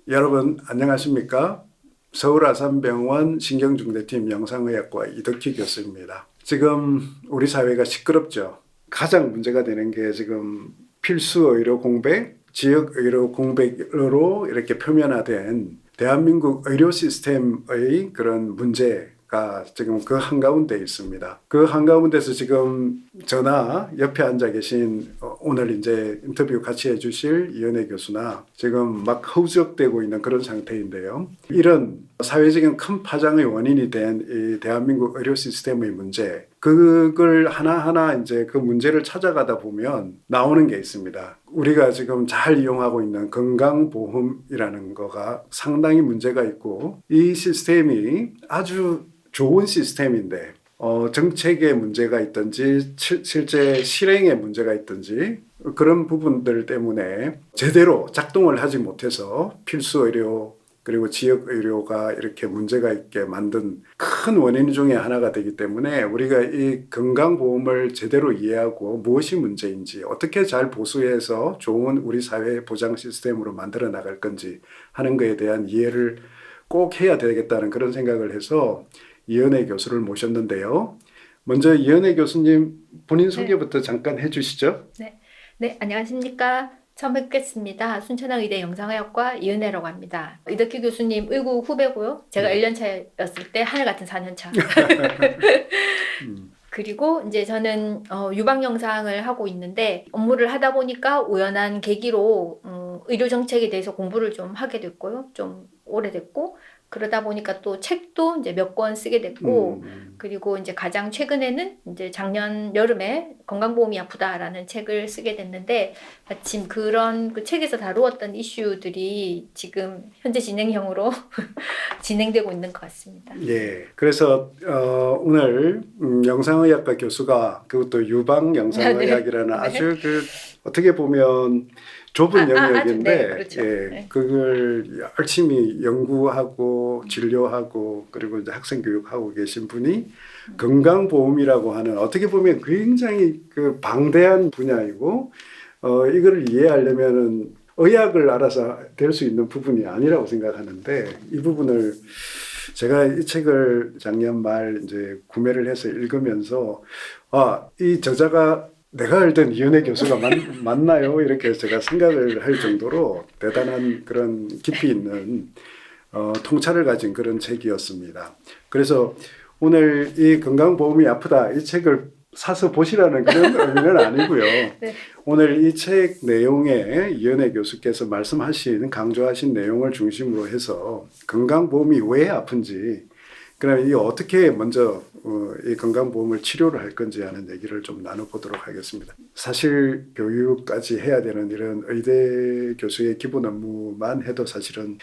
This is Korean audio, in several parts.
여러분 안녕하십니까? 서울 아산병원 신경중대팀 영상의학과 이덕희 교수입니다. 지금 우리 사회가 시끄럽죠. 가장 문제가 되는 게 지금 필수 의료 공백, 지역 의료 공백으로 이렇게 표면화된 대한민국 의료 시스템의 그런 문제가 지금 그 한가운데 있습니다. 그 한가운데서 지금 저나 옆에 앉아 계신 오늘 이제 인터뷰 같이 해주실 이은혜 교수나 지금 막 허우적대고 있는 그런 상태인데요. 이런 사회적인 큰 파장의 원인이 된 이 대한민국 의료 시스템의 문제, 그걸 하나하나 이제 그 문제를 찾아가다 보면 나오는 게 있습니다. 우리가 지금 잘 이용하고 있는 건강보험이라는 거가 상당히 문제가 있고, 이 시스템이 아주 좋은 시스템인데 정책에 문제가 있든지 실제 실행에 문제가 있든지 그런 부분들 때문에 제대로 작동을 하지 못해서 필수 의료 그리고 지역 의료가 이렇게 문제가 있게 만든 큰 원인 중에 하나가 되기 때문에 우리가 이 건강보험을 제대로 이해하고 무엇이 문제인지 어떻게 잘 보수해서 좋은 우리 사회 보장 시스템으로 만들어 나갈 건지 하는 것에 대한 이해를 꼭 해야 되겠다는 그런 생각을 해서 이은혜 교수를 모셨는데요. 먼저 이은혜 교수님 본인 소개부터 잠깐 해주시죠. 네, 안녕하십니까. 처음 뵙겠습니다. 순천향의대 영상의학과 이은혜라고 합니다. 이덕희 교수님 의구 후배고요. 제가 1년 차였을 때 하늘 같은 4년 차. 그리고 이제 저는 유방 영상을 하고 있는데 업무를 하다 보니까 우연한 계기로 의료 정책에 대해서 공부를 좀 하게 됐고요. 좀 오래됐고 그러다 보니까 또 책도 이제 몇 권 쓰게 됐고 그리고 이제 가장 최근에는 이제 작년 여름에 건강보험이 아프다라는 책을 쓰게 됐는데 마침 그런 그 책에서 다루었던 이슈들이 지금 현재 진행형으로 진행되고 있는 것 같습니다. 예, 그래서 오늘 영상의학과 교수가 그것도 유방 영상의학이라는 네. 아주 그 어떻게 보면 좁은 영역인데 네, 그렇죠. 예, 네. 그걸 열심히 연구하고 진료하고 그리고 이제 학생 교육하고 계신 분이 건강보험이라고 하는 어떻게 보면 굉장히 그 방대한 분야이고 이거를 이해하려면은 의학을 알아서 될 수 있는 부분이 아니라고 생각하는데 이 부분을 제가 이 책을 작년 말 이제 구매를 해서 읽으면서 이 저자가 내가 알던 이은혜 교수가 맞나요? 이렇게 제가 생각을 할 정도로 대단한 그런 깊이 있는 통찰을 가진 그런 책이었습니다. 그래서 오늘 이 건강보험이 아프다 이 책을 사서 보시라는 그런 의미는 아니고요. 네. 오늘 이 책 내용에 이은혜 교수께서 말씀하신 강조하신 내용을 중심으로 해서 건강보험이 왜 아픈지 그럼 이 어떻게 먼저 이 건강보험을 치료를 할 건지 하는 얘기를 좀 나눠보도록 하겠습니다. 사실 교육까지 해야 되는 이런 의대 교수의 기본 업무만 해도 사실은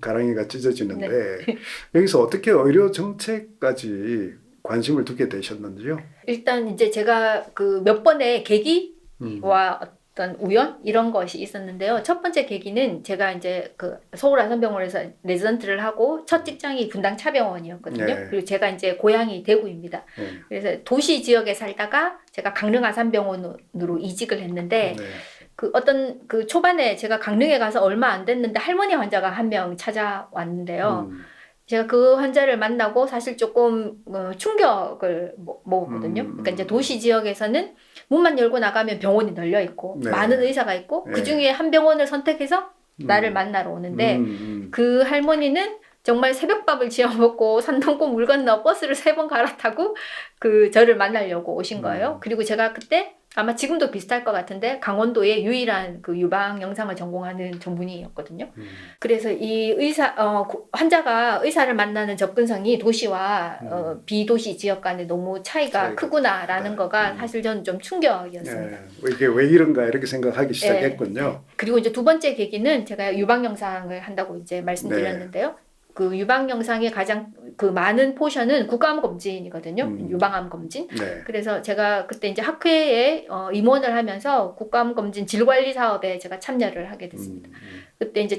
가랑이가 찢어지는데 네. 여기서 어떻게 의료 정책까지 관심을 두게 되셨는지요? 일단 이제 제가 그 몇 번의 계기와 어떤 우연 이런 것이 있었는데요. 첫 번째 계기는 제가 이제 그 서울 아산병원에서 레지던트를 하고 첫 직장이 분당 차병원이었거든요. 네. 그리고 제가 이제 고향이 대구입니다. 네. 그래서 도시 지역에 살다가 제가 강릉 아산병원으로 이직을 했는데 네. 그 어떤 그 초반에 제가 강릉에 가서 얼마 안 됐는데 할머니 환자가 한 명 찾아왔는데요. 제가 그 환자를 만나고 사실 조금 충격을 먹었거든요. 그러니까 이제 도시 지역에서는 문만 열고 나가면 병원이 널려 있고 네. 많은 의사가 있고 네. 그 중에 한 병원을 선택해서 나를 만나러 오는데 그 할머니는 정말 새벽밥을 지어 먹고 산 넘고 물 건너 버스를 3번 갈아타고 그 저를 만나려고 오신 거예요. 그리고 제가 그때 아마 지금도 비슷할 것 같은데 강원도의 유일한 그 유방 영상을 전공하는 전문의였거든요. 그래서 이 환자가 의사를 만나는 접근성이 도시와 비도시 지역 간에 너무 차이가 크구나라는 거가 사실 저는 좀 충격이었습니다. 이게 왜 이런가 이렇게 생각하기 시작했군요. 네. 그리고 이제 두 번째 계기는 제가 유방 영상을 한다고 이제 말씀드렸는데요. 그 유방 영상의 가장 그 많은 포션은 국가암 검진이거든요. 유방암 검진. 네. 그래서 제가 그때 이제 학회에 임원을 하면서 국가암 검진 질관리 사업에 제가 참여를 하게 됐습니다. 그때 이제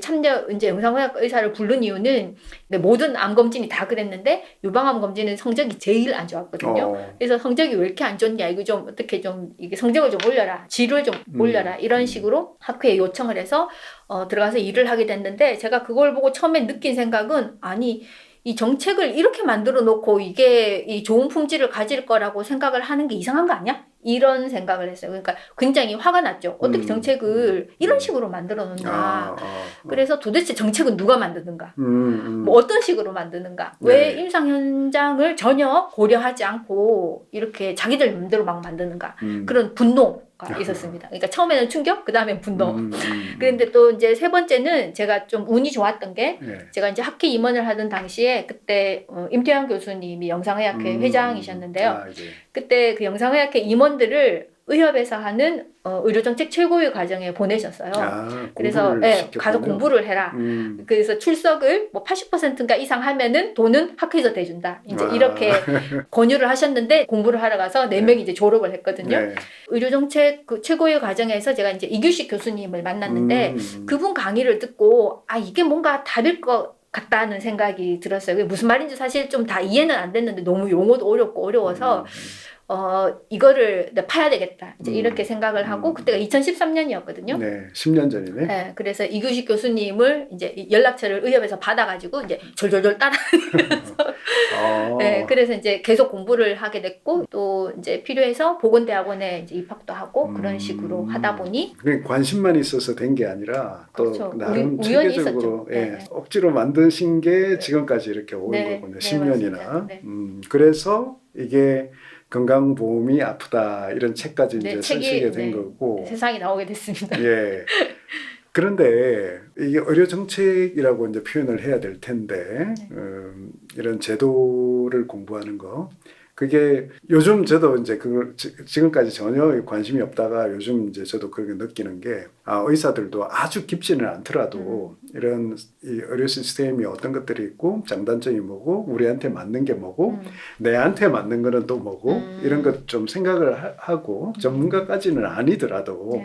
이제 영상의학과 의사를 부른 이유는 모든 암 검진이 다 그랬는데 유방암 검진은 성적이 제일 안 좋았거든요. 그래서 성적이 왜 이렇게 안 좋냐, 이거 좀 어떻게 좀 이게 성적을 좀 올려라, 질을 좀 올려라, 이런 식으로 학회에 요청을 해서 들어가서 일을 하게 됐는데, 제가 그걸 보고 처음에 느낀 생각은, 아니 이 정책을 이렇게 만들어 놓고 이게 이 좋은 품질을 가질 거라고 생각을 하는 게 이상한 거 아니야? 이런 생각을 했어요. 그러니까 굉장히 화가 났죠. 어떻게 정책을 이런 식으로 만들어 놓나. 그래서 도대체 정책은 누가 만드는가? 뭐 어떤 식으로 만드는가? 왜 임상 현장을 전혀 고려하지 않고 이렇게 자기들 마음대로 막 만드는가? 그런 분노가 있었습니다. 그러니까 처음에는 충격, 그 다음에 분노. 그런데 또 이제 세 번째는 제가 좀 운이 좋았던 게, 제가 이제 학회 임원을 하던 당시에 그때 임태환 교수님이 영상의학회 회장이셨는데요. 그때 그 영상의학회 임원들을 의협에서 하는 의료정책 최고위 과정에 보내셨어요. 그래서 가서 공부를 해라. 그래서 출석을 뭐 80%인가 이상 하면은 돈은 학회에서 대준다. 이제 이렇게 권유를 하셨는데, 공부를 하러 가서 4명이 이제 졸업을 했거든요. 의료정책 그 최고위 과정에서 제가 이제 이규식 교수님을 만났는데, 그분 강의를 듣고 이게 뭔가 답일 것 같다는 생각이 들었어요. 그게 무슨 말인지 사실 좀 다 이해는 안 됐는데 너무 용어도 어려워서 이거를 파야 되겠다, 이제 이렇게 생각을 하고, 그때가 2013년이었거든요. 네, 10년 전이네. 네, 그래서 이규식 교수님을 이제 연락처를 의협에서 받아가지고 이제 졸졸졸 따라다니면서 네, 그래서 이제 계속 공부를 하게 됐고, 또 이제 필요해서 보건대학원에 이제 입학도 하고, 그런 식으로 하다 보니, 관심만 있어서 된 게 아니라 또 그렇죠. 나름 우연히 체계적으로 있었죠. 네. 억지로 만드신 게 지금까지 이렇게 온 거군요. 10년이나. 네. 그래서 이게 건강보험이 아프다, 이런 책까지 이제 책이 쓰시게 된 거고. 세상에 나오게 됐습니다. 예. 그런데 이게 의료정책이라고 이제 표현을 해야 될 텐데, 이런 제도를 공부하는 거, 그게 요즘 저도 이제 지금까지 전혀 관심이 없다가 요즘 이제 저도 그렇게 느끼는 게, 의사들도 아주 깊지는 않더라도 이런 이 의료 시스템이 어떤 것들이 있고, 장단점이 뭐고, 우리한테 맞는 게 뭐고, 내한테 맞는 거는 또 뭐고, 이런 것 좀 생각을 하고, 전문가까지는 아니더라도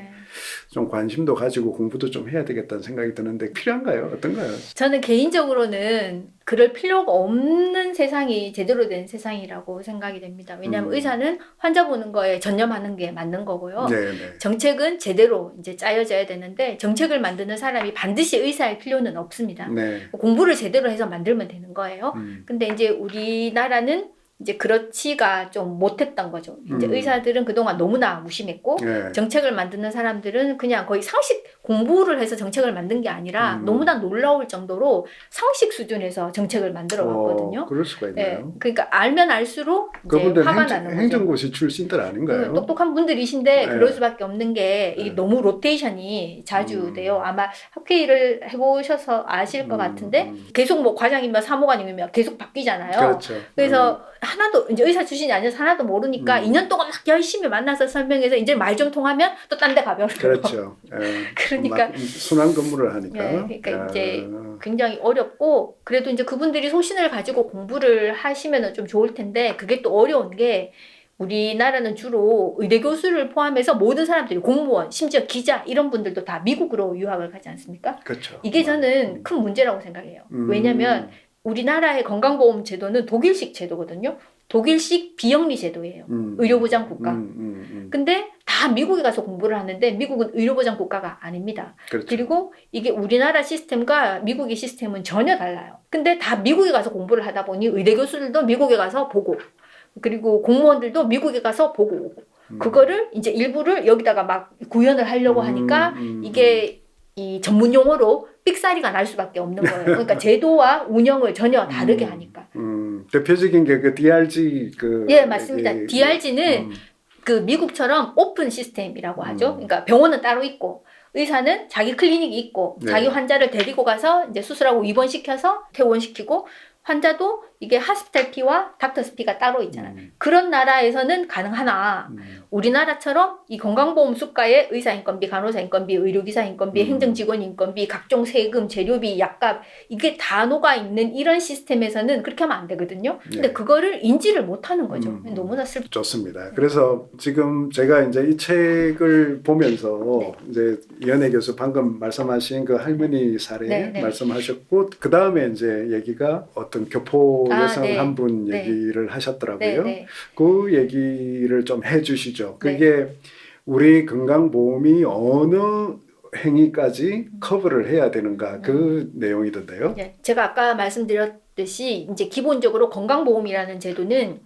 좀 관심도 가지고 공부도 좀 해야 되겠다는 생각이 드는데, 필요한가요? 어떤가요? 저는 개인적으로는 그럴 필요가 없는 세상이 제대로 된 세상이라고 생각이 됩니다. 왜냐하면 의사는 환자 보는 거에 전념하는 게 맞는 거고요. 네네. 정책은 제대로 이제 짜여져야 되는데, 정책을 만드는 사람이 반드시 의사일 필요는 없습니다. 네. 공부를 제대로 해서 만들면 되는 거예요. 근데 이제 우리나라는 이제 그렇지가 좀 못했던 거죠. 이제 의사들은 그동안 너무나 무심했고, 정책을 만드는 사람들은 그냥 거의 상식 공부를 해서 정책을 만든 게 아니라 너무나 놀라울 정도로 상식 수준에서 정책을 만들어 왔거든요. 그럴 수가 있네요. 그러니까 알면 알수록 이제 화가 나는 거죠. 행정고시 출신들 아닌가요? 똑똑한 분들이신데 그럴 수밖에 없는 게, 이게 너무 로테이션이 자주 돼요. 아마 학회 일을 해보셔서 아실 것 같은데, 계속 뭐 과장이면 사무관이면 계속 바뀌잖아요. 그렇죠. 그래서 하나도 이제 의사 출신이 아니어서 하나도 모르니까 2년 동안 막 열심히 만나서 설명해서 이제 말 좀 통하면 또 딴 데 가버려요. 그렇죠. 그러니까 순환 근무를 하니까. 그러니까 이제 굉장히 어렵고, 그래도 이제 그분들이 소신을 가지고 공부를 하시면 좀 좋을 텐데, 그게 또 어려운 게, 우리나라는 주로 의대 교수를 포함해서 모든 사람들이, 공무원, 심지어 기자, 이런 분들도 다 미국으로 유학을 가지 않습니까? 그렇죠. 이게 저는 큰 문제라고 생각해요. 왜냐면 우리나라의 건강보험 제도는 독일식 제도거든요. 독일식 비영리 제도예요. 의료보장 국가. 근데 다 미국에 가서 공부를 하는데, 미국은 의료보장 국가가 아닙니다. 그렇죠. 그리고 이게 우리나라 시스템과 미국의 시스템은 전혀 달라요. 근데 다 미국에 가서 공부를 하다 보니 의대 교수들도 미국에 가서 보고, 그리고 공무원들도 미국에 가서 보고 오고, 그거를 이제 일부를 여기다가 막 구현을 하려고 하니까 이게 이 전문 용어로 삑사리가 날 수밖에 없는 거예요. 그러니까 제도와 운영을 전혀 다르게 하니까. 대표적인 게 그 DRG 예, 맞습니다. DRG는 그 미국처럼 오픈 시스템이라고 하죠. 그러니까 병원은 따로 있고, 의사는 자기 클리닉이 있고, 자기 환자를 데리고 가서 이제 수술하고 입원시켜서 퇴원시키고, 환자도 이게 하스피탈 피와 닥터스 피가 따로 있잖아요. 그런 나라에서는 가능하나 우리나라처럼 이 건강보험 수가에 의사 인건비, 간호사 인건비, 의료기사 인건비, 행정직원 인건비, 각종 세금, 재료비, 약값 이게 다 녹아 있는 이런 시스템에서는 그렇게 하면 안 되거든요. 근데 네. 그거를 인지를 못하는 거죠. 너무나 슬프죠. 좋습니다. 그래서 지금 제가 이제 이 책을 보면서 네. 이제 이현애 교수 방금 말씀하신 그 할머니 사례 네, 네. 말씀하셨고 그 다음에 이제 얘기가 어떤 교포 여성 네. 한 분 네. 얘기를 하셨더라고요. 네. 그 얘기를 좀 해주시죠. 그게 우리 건강보험이 어느 행위까지 커버를 해야 되는가 그 내용이던데요. 네. 제가 아까 말씀드렸듯이 이제 기본적으로 건강보험이라는 제도는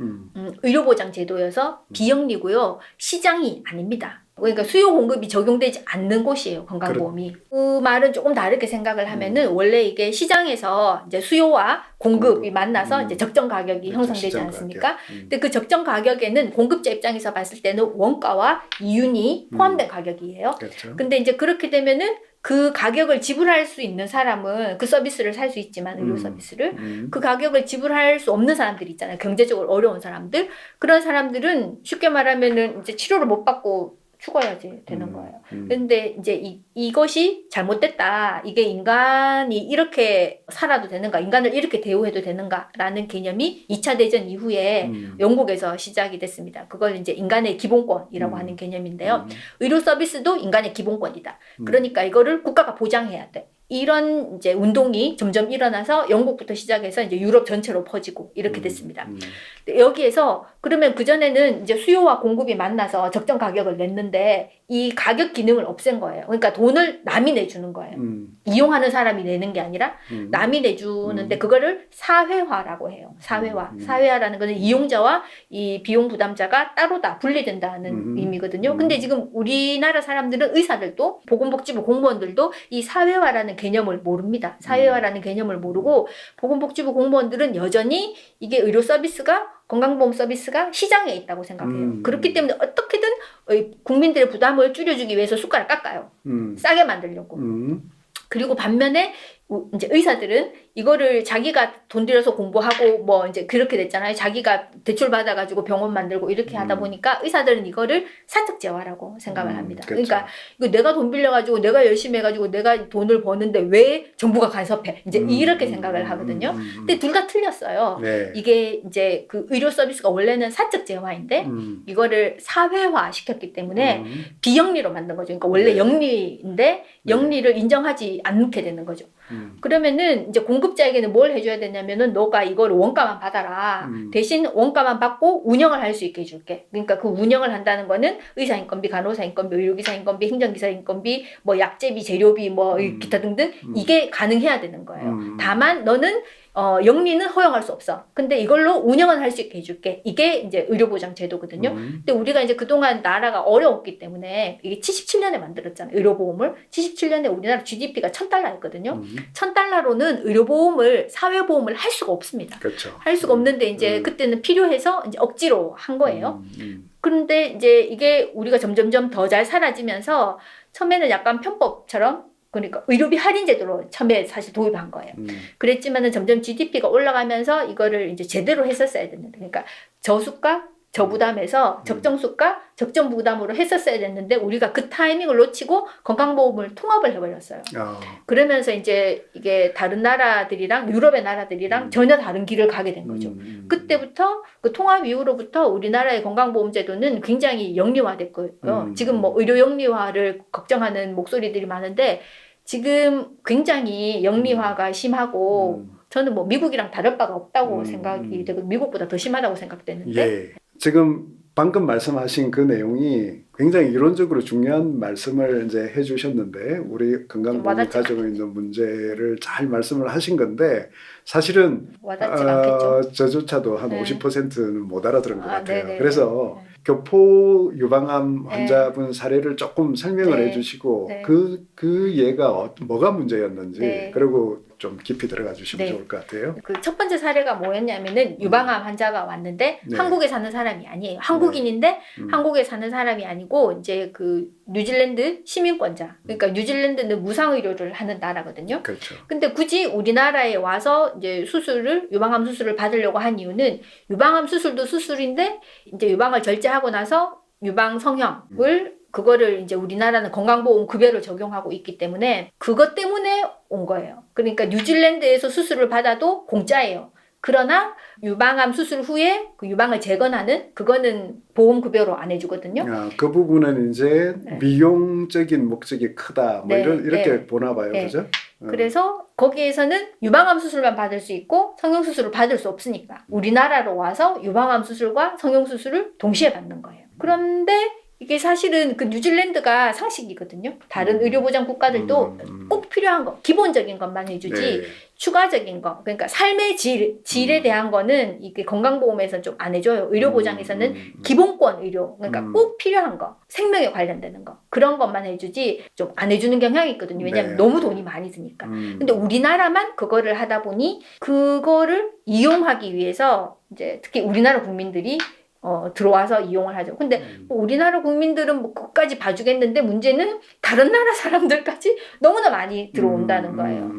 의료보장 제도여서 비영리고요. 시장이 아닙니다. 그러니까 수요 공급이 적용되지 않는 곳이에요. 건강보험이. 그 말은 조금 다르게 생각을 하면은 원래 이게 시장에서 이제 수요와 공급이 만나서 이제 적정 가격이 그렇죠, 형성되지 시장 않습니까? 가격. 근데 그 적정 가격에는 공급자 입장에서 봤을 때는 원가와 이윤이 포함된 가격이에요. 그렇죠. 근데 이제 그렇게 되면은 그 가격을 지불할 수 있는 사람은 그 서비스를 살 수 있지만 의료 서비스를 그 가격을 지불할 수 없는 사람들 있잖아요. 경제적으로 어려운 사람들. 그런 사람들은 쉽게 말하면은 이제 치료를 못 받고 죽어야지 되는 거예요. 근데 이제 이것이 잘못됐다. 이게 인간이 이렇게 살아도 되는가? 인간을 이렇게 대우해도 되는가라는 개념이 2차 대전 이후에 영국에서 시작이 됐습니다. 그걸 이제 인간의 기본권이라고 하는 개념인데요. 의료 서비스도 인간의 기본권이다. 그러니까 이거를 국가가 보장해야 돼. 이런 이제 운동이 점점 일어나서 영국부터 시작해서 이제 유럽 전체로 퍼지고 이렇게 됐습니다. 여기에서 그러면 그전에는 이제 수요와 공급이 만나서 적정 가격을 냈는데 이 가격 기능을 없앤 거예요. 그러니까 돈을 남이 내주는 거예요. 이용하는 사람이 내는 게 아니라 남이 내주는데 그거를 사회화라고 해요. 사회화. 사회화라는 거는 이용자와 이 비용 부담자가 따로 다 분리된다는 의미거든요. 근데 지금 우리나라 사람들은 의사들도 보건복지부 공무원들도 이 사회화라는 개념을 모릅니다. 사회화라는 개념을 모르고 보건복지부 공무원들은 여전히 이게 의료 서비스가 건강보험 서비스가 시장에 있다고 생각해요. 그렇기 때문에 어떻게든 국민들의 부담을 줄여주기 위해서 숟가락 깎아요. 싸게 만들려고. 그리고 반면에 이제 의사들은 이거를 자기가 돈 들여서 공부하고 뭐 이제 그렇게 됐잖아요. 자기가 대출 받아가지고 병원 만들고 이렇게 하다 보니까 의사들은 이거를 사적 재화라고 생각을 합니다. 그렇죠. 그러니까 이거 내가 돈 빌려가지고 내가 열심히 해가지고 내가 돈을 버는데 왜 정부가 간섭해? 이제 이렇게 생각을 하거든요. 근데 둘 다 틀렸어요. 네. 이게 이제 그 의료 서비스가 원래는 사적 재화인데 이거를 사회화 시켰기 때문에 비영리로 만든 거죠. 그러니까 원래 네. 영리인데 영리를 인정하지 않게 되는 거죠. 그러면은 이제 공급자에게는 뭘 해줘야 되냐면은 너가 이걸 원가만 받아라. 대신 원가만 받고 운영을 할 수 있게 해줄게. 그러니까 그 운영을 한다는 거는 의사 인건비, 간호사 인건비, 의료기사 인건비, 행정기사 인건비, 뭐 약제비, 재료비, 뭐 기타 등등 이게 가능해야 되는 거예요. 다만 너는 영리는 허용할 수 없어. 근데 이걸로 운영은 할 수 있게 해줄게. 이게 이제 의료보장 제도거든요. 근데 우리가 이제 그동안 나라가 어려웠기 때문에 이게 77년에 만들었잖아요. 의료보험을. 77년에 우리나라 GDP가 $1,000였거든요. $1,000로는 의료보험을, 사회보험을 할 수가 없습니다. 그렇죠. 할 수가 없는데 이제 그때는 필요해서 이제 억지로 한 거예요. 그런데 이제 이게 우리가 점점점 더 잘 사라지면서 처음에는 약간 편법처럼 그러니까 의료비 할인 제도로 처음에 사실 도입한 거예요. 그랬지만은 점점 GDP가 올라가면서 이거를 이제 제대로 했었어야 됐는데, 그러니까 저수가, 저부담에서 적정수가, 적정부담으로 했었어야 됐는데 우리가 그 타이밍을 놓치고 건강보험을 통합을 해버렸어요. 그러면서 이제 이게 다른 나라들이랑 유럽의 나라들이랑 전혀 다른 길을 가게 된 거죠. 그때부터 그 통합 이후로부터 우리나라의 건강보험 제도는 굉장히 영리화됐고요. 지금 뭐 의료 영리화를 걱정하는 목소리들이 많은데 지금 굉장히 영리화가 심하고 저는 뭐 미국이랑 다를 바가 없다고 생각이 되고 미국보다 더 심하다고 생각되는데 예. 지금 방금 말씀하신 그 내용이 굉장히 이론적으로 중요한 말씀을 이제 해주셨는데 우리 건강보험이 가지고 있는 문제를 잘 말씀을 하신 건데 사실은 와닿지가 않겠죠. 저조차도 한 50%는 못 알아들은 것 같아요. 네네. 그래서 교포 유방암 환자분 사례를 조금 설명을 네. 해주시고 네. 그 예가 뭐가 문제였는지 네. 그리고 좀 깊이 들어가 주시면 네. 좋을 것 같아요. 그 첫 번째 사례가 뭐였냐면은 유방암 환자가 왔는데 네. 한국에 사는 사람이 아니에요. 한국인인데 한국에 사는 사람이 아니고 이제 그 뉴질랜드 시민권자. 그러니까 뉴질랜드는 무상 의료를 하는 나라거든요. 그렇죠. 근데 굳이 우리나라에 와서 이제 유방암 수술을 받으려고 한 이유는 유방암 수술도 수술인데 이제 유방을 절제하고 나서 유방 성형을 그거를 이제 우리나라는 건강보험 급여를 적용하고 있기 때문에 그것 때문에 온 거예요. 그러니까 뉴질랜드에서 수술을 받아도 공짜예요. 그러나 유방암 수술 후에 그 유방을 재건하는 그거는 보험 급여로 안 해주거든요. 그 부분은 이제 네. 미용적인 목적이 크다. 뭐 네, 이렇게 네. 보나 봐요. 네. 그죠? 그래서 거기에서는 유방암 수술만 받을 수 있고 성형 수술을 받을 수 없으니까 우리나라로 와서 유방암 수술과 성형 수술을 동시에 받는 거예요. 그런데 이게 사실은 그 뉴질랜드가 상식이거든요. 다른 의료보장 국가들도 꼭 필요한 거, 기본적인 것만 해주지 네. 추가적인 거, 그러니까 삶의 질에 대한 거는 이게 건강보험에서 좀 안 해줘요. 의료보장에서는 기본권 의료, 그러니까 꼭 필요한 거, 생명에 관련되는 거 그런 것만 해주지 좀 안 해주는 경향이 있거든요. 왜냐하면 네. 너무 돈이 많이 드니까. 근데 우리나라만 그거를 하다 보니 그거를 이용하기 위해서 이제 특히 우리나라 국민들이 들어와서 이용을 하죠. 근데 뭐 우리나라 국민들은 뭐 그까지 봐주겠는데 문제는 다른 나라 사람들까지 너무나 많이 들어온다는 거예요.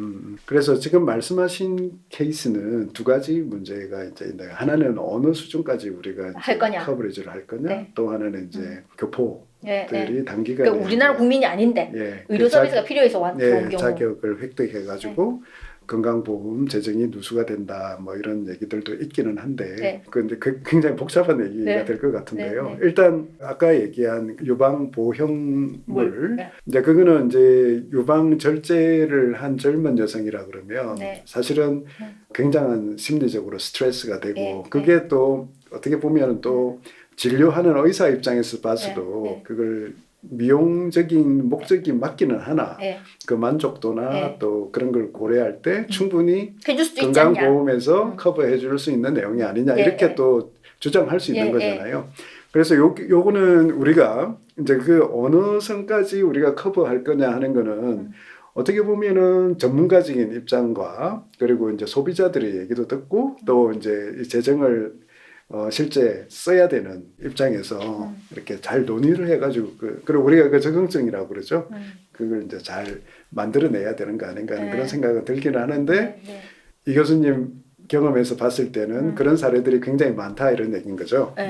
그래서 지금 말씀하신 케이스는 두 가지 문제가 이제 있네요. 하나는 어느 수준까지 우리가 할 거냐. 커버리지를 할 거냐. 네. 또 하나는 이제 교포들이 네. 단기간에 그러니까 우리나라 국민이 아닌데 예, 의료 서비스가 필요해서 들어온 경우. 자격을 획득해가지고 건강보험 재정이 누수가 된다 뭐 이런 얘기들도 있기는 한데 네. 근데 굉장히 복잡한 얘기가 네. 될 것 같은데요. 네. 일단 아까 얘기한 유방 보형물 네. 이제 그거는 이제 유방 절제를 한 젊은 여성이라 그러면 네. 사실은 굉장한 심리적으로 스트레스가 되고 네. 그게 또 어떻게 보면 또 진료하는 의사 입장에서 봐서도 네. 그걸 미용적인 목적이 맞기는 하나 네. 그 만족도나 네. 또 그런 걸 고려할 때 충분히 해줄 수도 있지 않냐. 건강보험에서 커버해 줄 수 있는 내용이 아니냐 예, 이렇게 예. 또 주장할 수 있는 예, 거잖아요. 그래서 요거는 우리가 이제 그 어느 선까지 우리가 커버할 거냐 하는 거는 어떻게 보면은 전문가적인 입장과 그리고 이제 소비자들의 얘기도 듣고 또 이제 이 재정을 실제 써야 되는 입장에서 이렇게 잘 논의를 해가지고 그리고 우리가 그 적응증이라고 그러죠. 그걸 이제 잘 만들어내야 되는 거 아닌가 하는 그런 생각은 들기는 하는데 이 교수님 경험에서 봤을 때는 그런 사례들이 굉장히 많다 이런 얘기인 거죠. 네.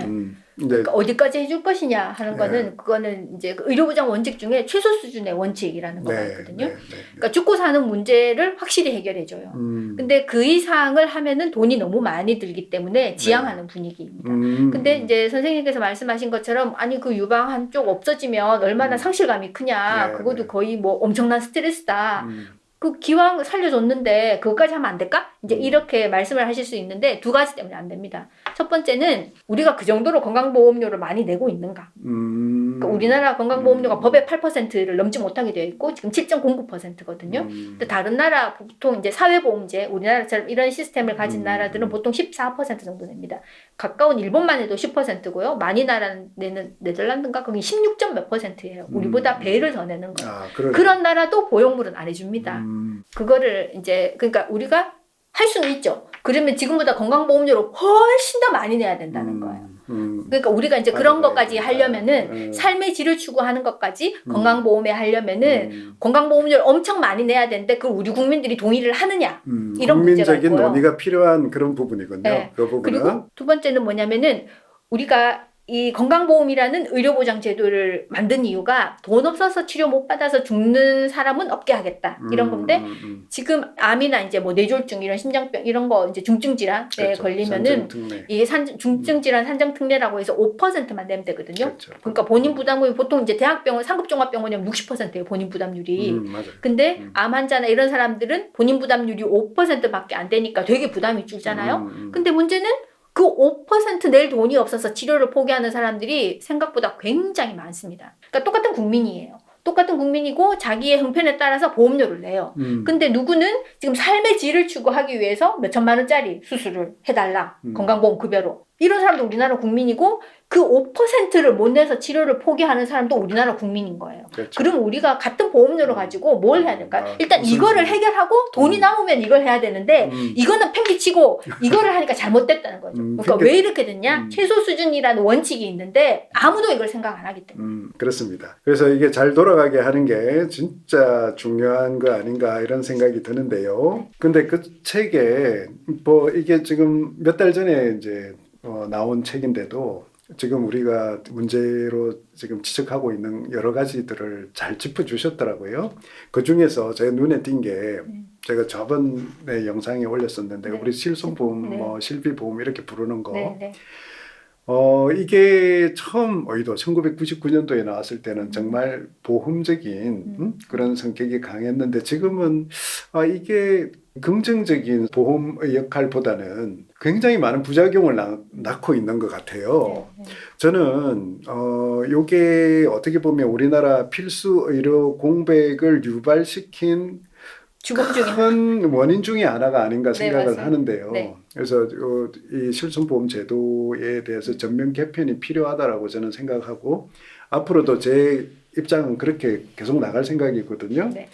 근데 그러니까 어디까지 해줄 것이냐 하는 네. 거는 그거는 이제 그 의료보장 원칙 중에 최소 수준의 원칙이라는 거가 있거든요. 그러니까 죽고 사는 문제를 확실히 해결해줘요. 근데 그 이상을 하면은 돈이 너무 많이 들기 때문에 지양하는 분위기입니다. 근데 이제 선생님께서 말씀하신 것처럼 아니 그 유방 한쪽 없어지면 얼마나 상실감이 크냐. 네, 그것도 네. 거의 뭐 엄청난 스트레스다. 그 기왕 살려줬는데 그것까지 하면 안 될까? 이제 이렇게 말씀을 하실 수 있는데 두 가지 때문에 안 됩니다. 첫 번째는 우리가 그 정도로 건강보험료를 많이 내고 있는가? 그러니까 우리나라 건강보험료가 법의 8%를 넘지 못하게 되어 있고 지금 7.09%거든요. 근데 다른 나라 보통 이제 사회보험제 우리나라처럼 이런 시스템을 가진 나라들은 보통 14% 정도 냅니다. 가까운 일본만 해도 10%고요. 많이 나라는 네덜란드인가 거기 16점 몇 %예요. 우리보다 배를 더 내는 거예요. 그런 나라도 보형물은 안 해줍니다. 그거를 이제 그러니까 우리가 할 수는 있죠. 그러면 지금보다 건강보험료를 훨씬 더 많이 내야 된다는 거예요. 그러니까 우리가 이제 그런 것까지 하려면은 삶의 질을 추구하는 것까지 건강보험에 하려면은 건강보험료를 엄청 많이 내야 되는데 그걸 우리 국민들이 동의를 하느냐 이런 문제가 국민적인 있고요. 논의가 필요한 그런 부분이군요. 네. 그 부분은. 그리고 두 번째는 뭐냐면은 우리가 이 건강보험이라는 의료보장 제도를 만든 이유가 돈 없어서 치료 못 받아서 죽는 사람은 없게 하겠다 이런 건데 지금 암이나 이제 뭐 뇌졸중 이런 심장병 이런 거 이제 중증 질환에 그렇죠. 걸리면은 이게 중증 질환 산정 특례라고 해서 5%만 내면 되거든요. 그렇죠. 그러니까 본인 부담금이 보통 이제 대학병원 상급 종합병원이면 60%예요 본인 부담률이. 맞아요. 근데 암 환자나 이런 사람들은 본인 부담률이 5%밖에 안 되니까 되게 부담이 줄잖아요. 근데 문제는 그 5% 낼 돈이 없어서 치료를 포기하는 사람들이 생각보다 굉장히 많습니다. 그러니까 똑같은 국민이에요. 똑같은 국민이고 자기의 형편에 따라서 보험료를 내요. 근데 누구는 지금 삶의 질을 추구하기 위해서 몇 천만 원짜리 수술을 해달라. 건강보험 급여로. 이런 사람도 우리나라 국민이고 그 5%를 못 내서 치료를 포기하는 사람도 우리나라 국민인 거예요. 그렇죠. 그럼 우리가 같은 보험료를 가지고 뭘 해야 될까요? 일단 우선순위. 이거를 해결하고 돈이 남으면 이걸 해야 되는데 이거는 팽개치고 이거를 하니까 잘못됐다는 거죠. 그러니까 왜 이렇게 됐냐? 최소 수준이라는 원칙이 있는데 아무도 이걸 생각 안 하기 때문에. 그렇습니다. 그래서 이게 잘 돌아가게 하는 게 진짜 중요한 거 아닌가 이런 생각이 드는데요. 근데 그 책에 뭐 이게 지금 몇 달 전에 이제 나온 책인데도 지금 우리가 문제로 지금 지적하고 있는 여러 가지들을 잘 짚어주셨더라고요. 그 중에서 제 눈에 띈 게 제가 저번에 영상에 올렸었는데 네. 우리 실손보험, 네. 뭐 실비보험 이렇게 부르는 거. 네, 네. 이게 처음 1999년도에 나왔을 때는 정말 보험적인 그런 성격이 강했는데 지금은 이게 긍정적인 보험의 역할보다는 굉장히 많은 부작용을 낳고 있는 것 같아요. 네, 네. 저는 요게 어떻게 보면 우리나라 필수 의료 공백을 유발시킨 주범 중에 큰 원인 중에 하나가 아닌가 네, 생각을 맞아요. 하는데요. 네. 그래서 이 실손보험 제도에 대해서 전면 개편이 필요하다라고 저는 생각하고 앞으로도 제 입장은 그렇게 계속 나갈 생각이거든요. 네.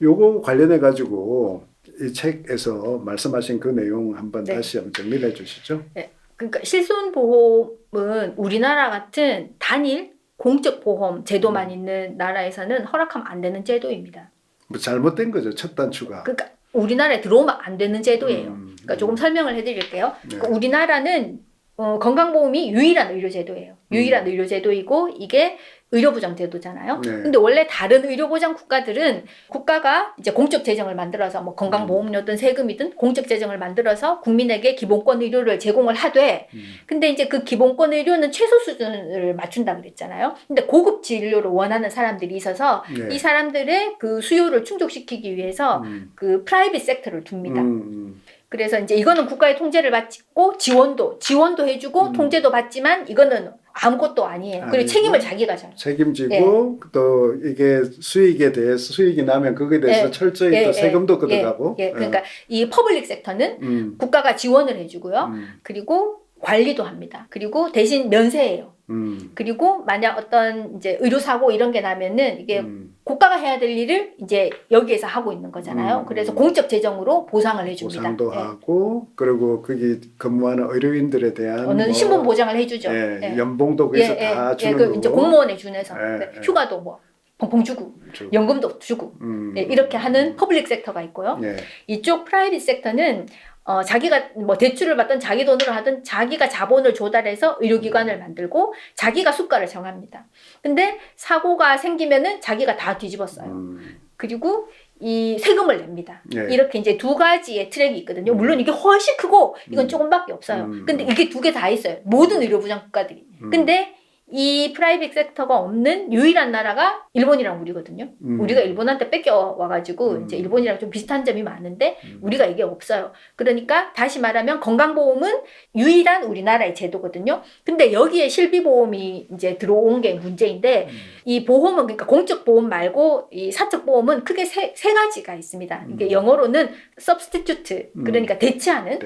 요거 관련해 가지고 이 책에서 말씀하신 그 내용 한번 네. 다시 한번 정리해 주시죠. 그러니까 실손보험은 우리나라 같은 단일 공적 보험 제도만 있는 나라에서는 허락하면 안 되는 제도입니다. 뭐 잘못된 거죠. 첫 단추가. 그러니까 우리나라에 들어오면 안 되는 제도예요. 그러니까 조금 설명을 해드릴게요. 네. 그러니까 우리나라는 건강보험이 유일한 의료제도예요. 유일한 의료제도이고 이게 의료보장제도잖아요. 네. 근데 원래 다른 의료보장 국가들은 국가가 이제 공적 재정을 만들어서 뭐 건강보험료든 세금이든 공적 재정을 만들어서 국민에게 기본권 의료를 제공을 하되 근데 이제 그 기본권 의료는 최소 수준을 맞춘다 그랬잖아요. 근데 고급 진료를 원하는 사람들이 있어서 네. 이 사람들의 그 수요를 충족시키기 위해서 그 프라이빗 섹터를 둡니다. 그래서 이제 이거는 국가의 통제를 받고 지원도 해주고 통제도 받지만 이거는 아무것도 아니에요. 그리고 아니고. 책임을 자기가 져요. 책임지고 또 이게 수익에 대해서 수익이 나면 거기에 대해서 철저히 또 세금도 걷어가고. 그러니까 이 퍼블릭 섹터는 국가가 지원을 해주고요. 그리고 관리도 합니다. 그리고 대신 면세예요. 그리고 만약 어떤 이제 의료사고 이런 게 나면은 이게 국가가 해야 될 일을 이제 여기에서 하고 있는 거잖아요. 그래서 공적 재정으로 보상을 해줍니다. 보상도 하고 그리고 거기 근무하는 의료인들에 대한 저는 신분 보장을 해주죠. 연봉도 그래서 다 주는 그 거고. 이제 공무원에 준해서 휴가도 뭐 펑펑 주고 연금도 주고 이렇게 하는 퍼블릭 섹터가 있고요. 이쪽 프라이빗 섹터는 자기가 뭐 대출을 받든 자기 돈으로 하든 자기가 자본을 조달해서 의료기관을 만들고 자기가 수가를 정합니다. 근데 사고가 생기면은 자기가 다 뒤집었어요. 그리고 이 세금을 냅니다. 이렇게 이제 두 가지의 트랙이 있거든요. 물론 이게 훨씬 크고 이건 조금밖에 없어요. 근데 이게 두 개 다 있어요. 모든 의료보장 국가들이. 근데 이 프라이빗 섹터가 없는 유일한 나라가 일본이랑 우리거든요. 우리가 일본한테 뺏겨와가지고 이제 일본이랑 좀 비슷한 점이 많은데 우리가 이게 없어요. 그러니까 다시 말하면 건강보험은 유일한 우리나라의 제도거든요. 근데 여기에 실비보험이 이제 들어온 게 문제인데 이 보험은 그러니까 공적 보험 말고 이 사적 보험은 크게 세 가지가 있습니다. 이게 영어로는 substitute 그러니까 대체하는.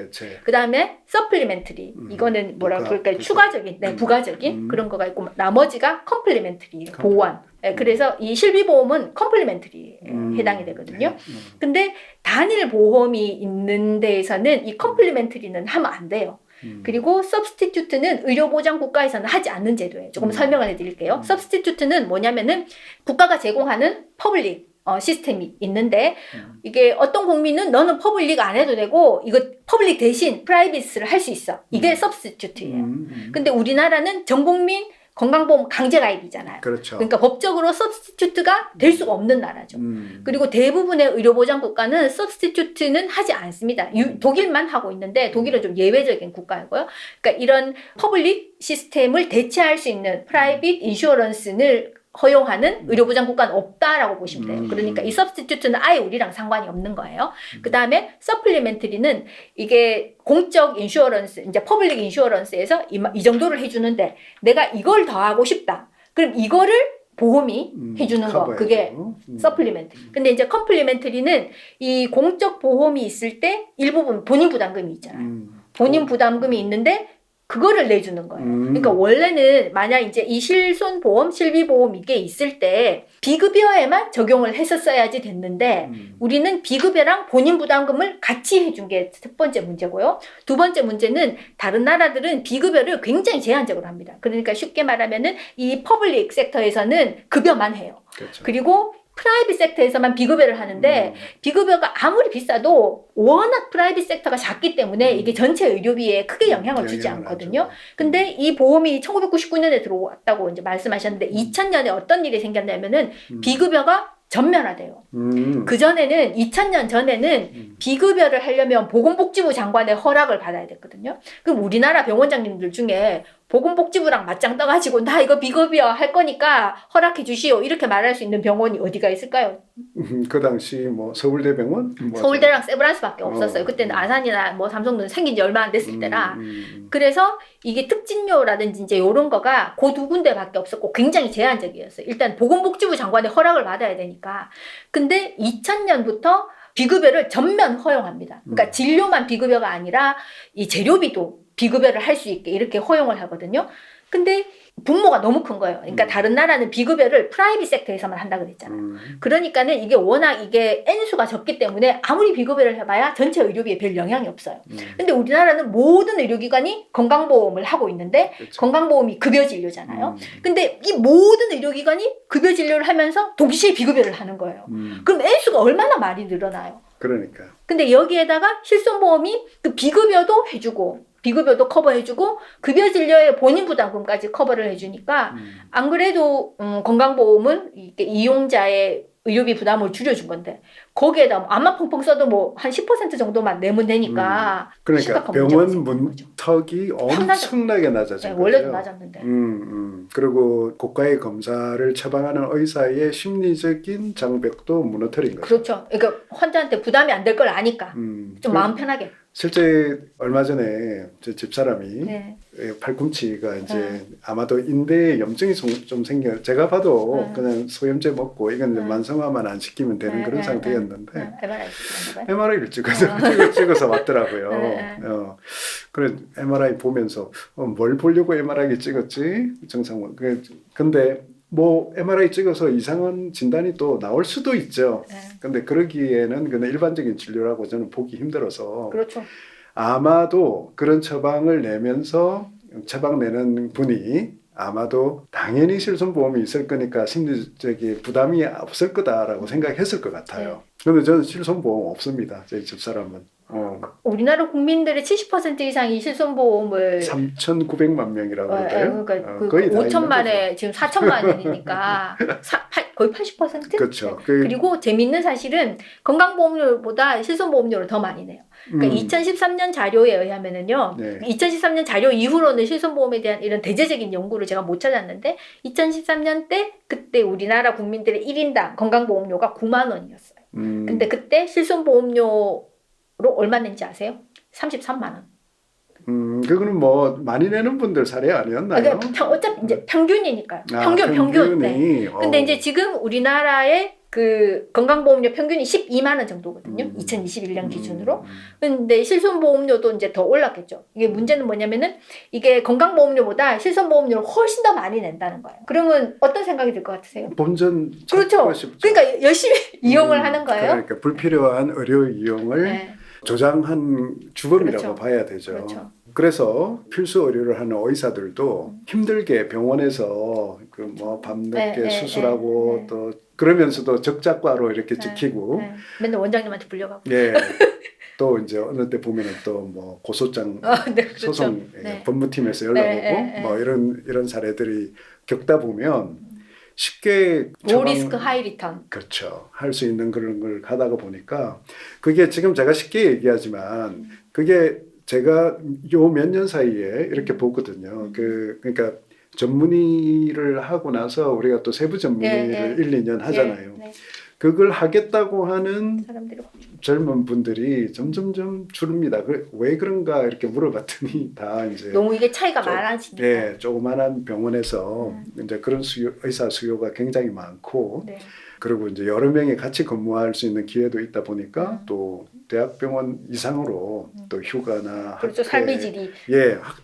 그 다음에 supplementary 이거는 뭐라 그럴까요? 추가적인, 부가적인 그런 거가 있고 나머지가 complementary 보완. 그래서 이 실비보험은 complementary에 해당이 되거든요. 근데 단일 보험이 있는 데에서는 이 complementary는 하면 안 돼요. 그리고 substitute는 의료보장 국가에서는 하지 않는 제도예요. 조금 설명을 해드릴게요. substitute는 뭐냐면은 국가가 제공하는 퍼블릭 시스템이 있는데 이게 어떤 국민은 너는 퍼블릭 안 해도 되고 이거 퍼블릭 대신 프라이빗을 할 수 있어. 이게 substitute예요. 근데 우리나라는 전 국민 건강보험 강제가입이잖아요. 그렇죠. 그러니까 법적으로 substitute가 될 수가 없는 나라죠. 그리고 대부분의 의료보장 국가는 substitute는 하지 않습니다. 독일만 하고 있는데 독일은 좀 예외적인 국가이고요. 그러니까 이런 퍼블릭 시스템을 대체할 수 있는 프라이빗 인슈어런스를 허용하는 의료보장 국가는 없다라고 보시면 돼요. 그러니까 이 substitute는 아예 우리랑 상관이 없는 거예요. 그 다음에 supplementary는 이게 공적 인슈어런스, 이제 퍼블릭 인슈어런스에서 이 정도를 해주는데 내가 이걸 더 하고 싶다. 그럼 이거를 보험이 해주는 거. 그게 supplementary. 근데 이제 complementary는 이 공적 보험이 있을 때 일부분 본인 부담금이 있잖아요. 본인 부담금이 있는데 그거를 내주는 거예요. 그러니까 원래는 만약 이제 이 실손보험, 실비보험 이게 있을 때 비급여에만 적용을 했었어야지 됐는데 우리는 비급여랑 본인 부담금을 같이 해준 게 첫 번째 문제고요. 두 번째 문제는 다른 나라들은 비급여를 굉장히 제한적으로 합니다. 그러니까 쉽게 말하면은 이 퍼블릭 섹터에서는 급여만 해요. 그렇죠. 그리고 프라이빗 섹터에서만 비급여를 하는데 비급여가 아무리 비싸도 워낙 프라이빗 섹터가 작기 때문에 이게 전체 의료비에 크게 영향을 주지 않거든요. 근데 이 보험이 1999년에 들어왔다고 이제 말씀하셨는데 2000년에 어떤 일이 생겼냐면은 비급여가 전면화돼요. 그전에는 2000년 전에는 비급여를 하려면 보건복지부 장관의 허락을 받아야 됐거든요. 그럼 우리나라 병원장님들 중에 보건복지부랑 맞짱 떠가지고 나 이거 비급여 할 거니까 허락해 주시오 이렇게 말할 수 있는 병원이 어디가 있을까요? 그 당시 뭐 서울대병원? 서울대랑 세브란스밖에 없었어요. 그때는 아산이나 뭐 삼성도 생긴 지 얼마 안 됐을 때라. 그래서 이게 특진료라든지 이제 이런 거가 그 두 군데밖에 없었고 굉장히 제한적이었어요. 일단 보건복지부 장관의 허락을 받아야 되니까. 근데 2000년부터 비급여를 전면 허용합니다. 그러니까 진료만 비급여가 아니라 이 재료비도 비급여를 할 수 있게 이렇게 허용을 하거든요. 근데 분모가 너무 큰 거예요. 그러니까 다른 나라는 비급여를 프라이빗 섹터에서만 한다 그랬잖아요. 그러니까는 이게 워낙 이게 N수가 적기 때문에 아무리 비급여를 해봐야 전체 의료비에 별 영향이 없어요. 근데 우리나라는 모든 의료기관이 건강보험을 하고 있는데 그렇죠. 건강보험이 급여진료잖아요. 근데 이 모든 의료기관이 급여진료를 하면서 동시에 비급여를 하는 거예요. 그럼 N수가 얼마나 많이 늘어나요? 그러니까. 근데 여기에다가 실손보험이 그 비급여도 해주고 비급여도 커버해주고 급여 진료의 본인 부담금까지 커버를 해주니까 안 그래도 건강보험은 이게 이용자의 의료비 부담을 줄여준 건데 거기에다 뭐 암만 펑펑 써도 뭐 한 10% 정도만 내면 되니까 그러니까 병원 문턱이 엄청나게 낮아진 네, 거죠. 원래도 낮았는데. 그리고 고가의 검사를 처방하는 의사의 심리적인 장벽도 무너뜨린 거죠. 그렇죠. 그러니까 환자한테 부담이 안 될 걸 아니까 좀 마음 편하게. 실제 얼마 전에 제 집사람이 네. 팔꿈치가 이제 아마도 인대에 염증이 좀 생겨. 제가 봐도 그냥 소염제 먹고 이건 이제 만성화만 안 시키면 되는 그런 상태였는데 MRI를 찍어서 왔더라고요. 그래 MRI 보면서 뭘 보려고 MRI 찍었지? 정상은. 근데 뭐 MRI 찍어서 이상한 진단이 또 나올 수도 있죠. 근데 그러기에는 그냥 일반적인 진료라고 저는 보기 힘들어서. 그렇죠. 아마도 그런 처방을 내면서 처방 내는 분이 아마도 당연히 실손보험이 있을 거니까 심리적인 부담이 없을 거다라고 생각했을 것 같아요. 그런데 저는 실손보험 없습니다. 제 집사람은. 우리나라 국민들의 70% 이상이 실손보험을 3,900만 명이라고 그럴까요? 그러니까 거의 다 5천만에 지금 4천만 원이니까 거의 80%? 그렇죠. 그리고 재미있는 사실은 건강보험료보다 실손보험료를 더 많이 내요. 그러니까 2013년 자료에 의하면은요. 2013년 자료 이후로는 실손보험에 대한 이런 대대적인 연구를 제가 못 찾았는데 2013년 때 그때 우리나라 국민들의 1인당 건강보험료가 9만 원이었어요. 근데 그때 실손보험료 로 얼마 낸지 아세요? 33만 원. 그거는 뭐 많이 내는 분들 사례 아니었나요? 그러니까 어차피 이제 평균이니까요. 평균. 네. 근데 이제 지금 우리나라의 그 건강보험료 평균이 12만 원 정도거든요. 2021년 기준으로. 근데 실손보험료도 이제 더 올랐겠죠. 이게 문제는 뭐냐면은 이게 건강보험료보다 실손보험료를 훨씬 더 많이 낸다는 거예요. 그러면 어떤 생각이 들 것 같으세요? 본전 그렇죠. 그러니까 열심히 이용을 하는 거예요. 그러니까 불필요한 의료 이용을 조장한 주범이라고 봐야 되죠. 그렇죠. 그래서 필수 의료를 하는 의사들도 힘들게 병원에서 그 뭐 밤늦게 수술하고 또 그러면서도 적자과로 이렇게 지키고 맨날 원장님한테 불려가고. 또 이제 어느 때 보면은 또 뭐 고소장 그렇죠. 소송 법무팀에서 연락 오고 뭐 이런 사례들이 겪다 보면 쉽게 로 리스크 하이 리턴. 그렇죠. 할 수 있는 그런 걸 가다가 보니까 그게 지금 제가 쉽게 얘기하지만 그게 제가 요 몇 년 사이에 이렇게 보거든요. 그러니까 전문의를 하고 나서 우리가 또 세부 전문의를 1, 2년 하잖아요. 그걸 하겠다고 하는 젊은 분들이 점점점 줄입니다. 왜 그런가 이렇게 물어봤더니 다 이제 너무 이게 차이가 많아지니까. 조그만한 병원에서 이제 그런 의사 수요가 굉장히 많고 그리고 이제 여러 명이 같이 근무할 수 있는 기회도 있다 보니까 또 대학병원 이상으로 또 휴가나 그렇죠. 학회, 삶의 질이.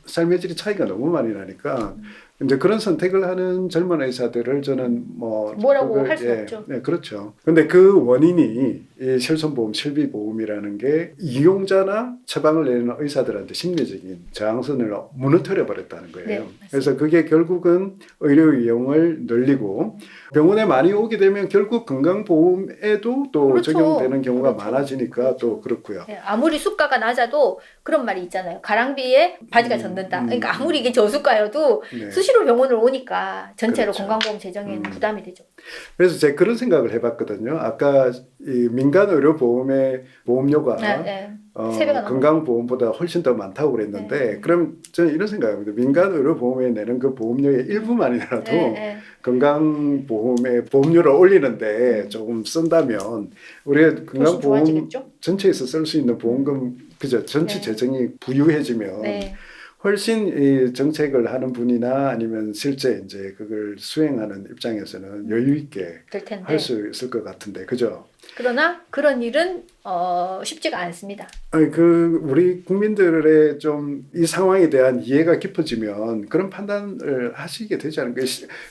삶의 질이 차이가 너무 많이 나니까 이제 그런 선택을 하는 젊은 의사들을 저는 뭐라고 할 수는 없죠. 네, 그렇죠. 근데 그 원인이 이 실손보험, 실비보험이라는 게 이용자나 처방을 내는 의사들한테 심리적인 저항선을 무너뜨려 버렸다는 거예요. 네, 그래서 그게 결국은 의료 이용을 늘리고 병원에 많이 오게 되면 결국 건강보험에도 또 그렇죠. 적용되는 경우가 그렇죠. 많아지니까 그렇죠. 또 그렇고요. 네, 아무리 수가가 낮아도 그런 말이 있잖아요. 가랑비에 바지가 젖는다. 그러니까 아무리 이게 저수가여도 네. 수시로 병원을 오니까 전체로 그렇죠. 건강보험 재정에는 부담이 되죠. 그래서 제가 그런 생각을 해봤거든요. 아까 이 민간 의료 보험의 보험료가 세 배가 넘어요. 건강보험보다 훨씬 더 많다고 그랬는데 그럼 저는 이런 생각합니다. 민간 의료 보험에 내는 그 보험료의 일부만이라도 건강보험의 보험료를 올리는데 조금 쓴다면 우리가 건강보험 좋아지겠죠? 전체에서 쓸 수 있는 보험금 그죠? 전체 네. 재정이 부유해지면 네. 훨씬 이 정책을 하는 분이나 아니면 실제 이제 그걸 수행하는 입장에서는 여유 있게 될 텐데. 할 수 있을 것 같은데, 그죠? 그러나 그런 일은 쉽지가 않습니다. 아니, 우리 국민들의 좀 이 상황에 대한 이해가 깊어지면 그런 판단을 하시게 되지 않을까?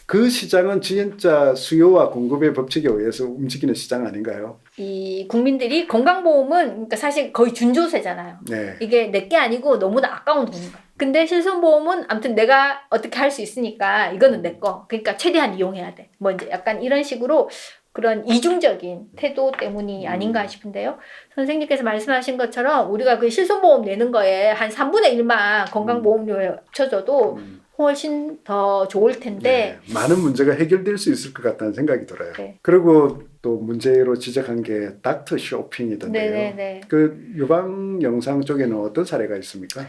그 시장은 진짜 수요와 공급의 법칙에 의해서 움직이는 시장 아닌가요? 이 국민들이 건강보험은 그러니까 사실 거의 준조세잖아요. 네. 이게 내게 아니고 너무나 아까운 돈인 거야. 근데 실손보험은 아무튼 내가 어떻게 할 수 있으니까 이거는 내 거. 그러니까 최대한 이용해야 돼. 뭐 이제 약간 이런 식으로 그런 이중적인 태도 때문이 아닌가 싶은데요. 선생님께서 말씀하신 것처럼 우리가 그 실손보험 내는 거에 한 3분의 1만 건강보험료에 합쳐져도 훨씬 더 좋을 텐데 네, 많은 문제가 해결될 수 있을 것 같다는 생각이 들어요. 네. 그리고 또 문제로 지적한 게 닥터 쇼핑이던데요. 네네네. 그 유방 영상 쪽에는 어떤 사례가 있습니까?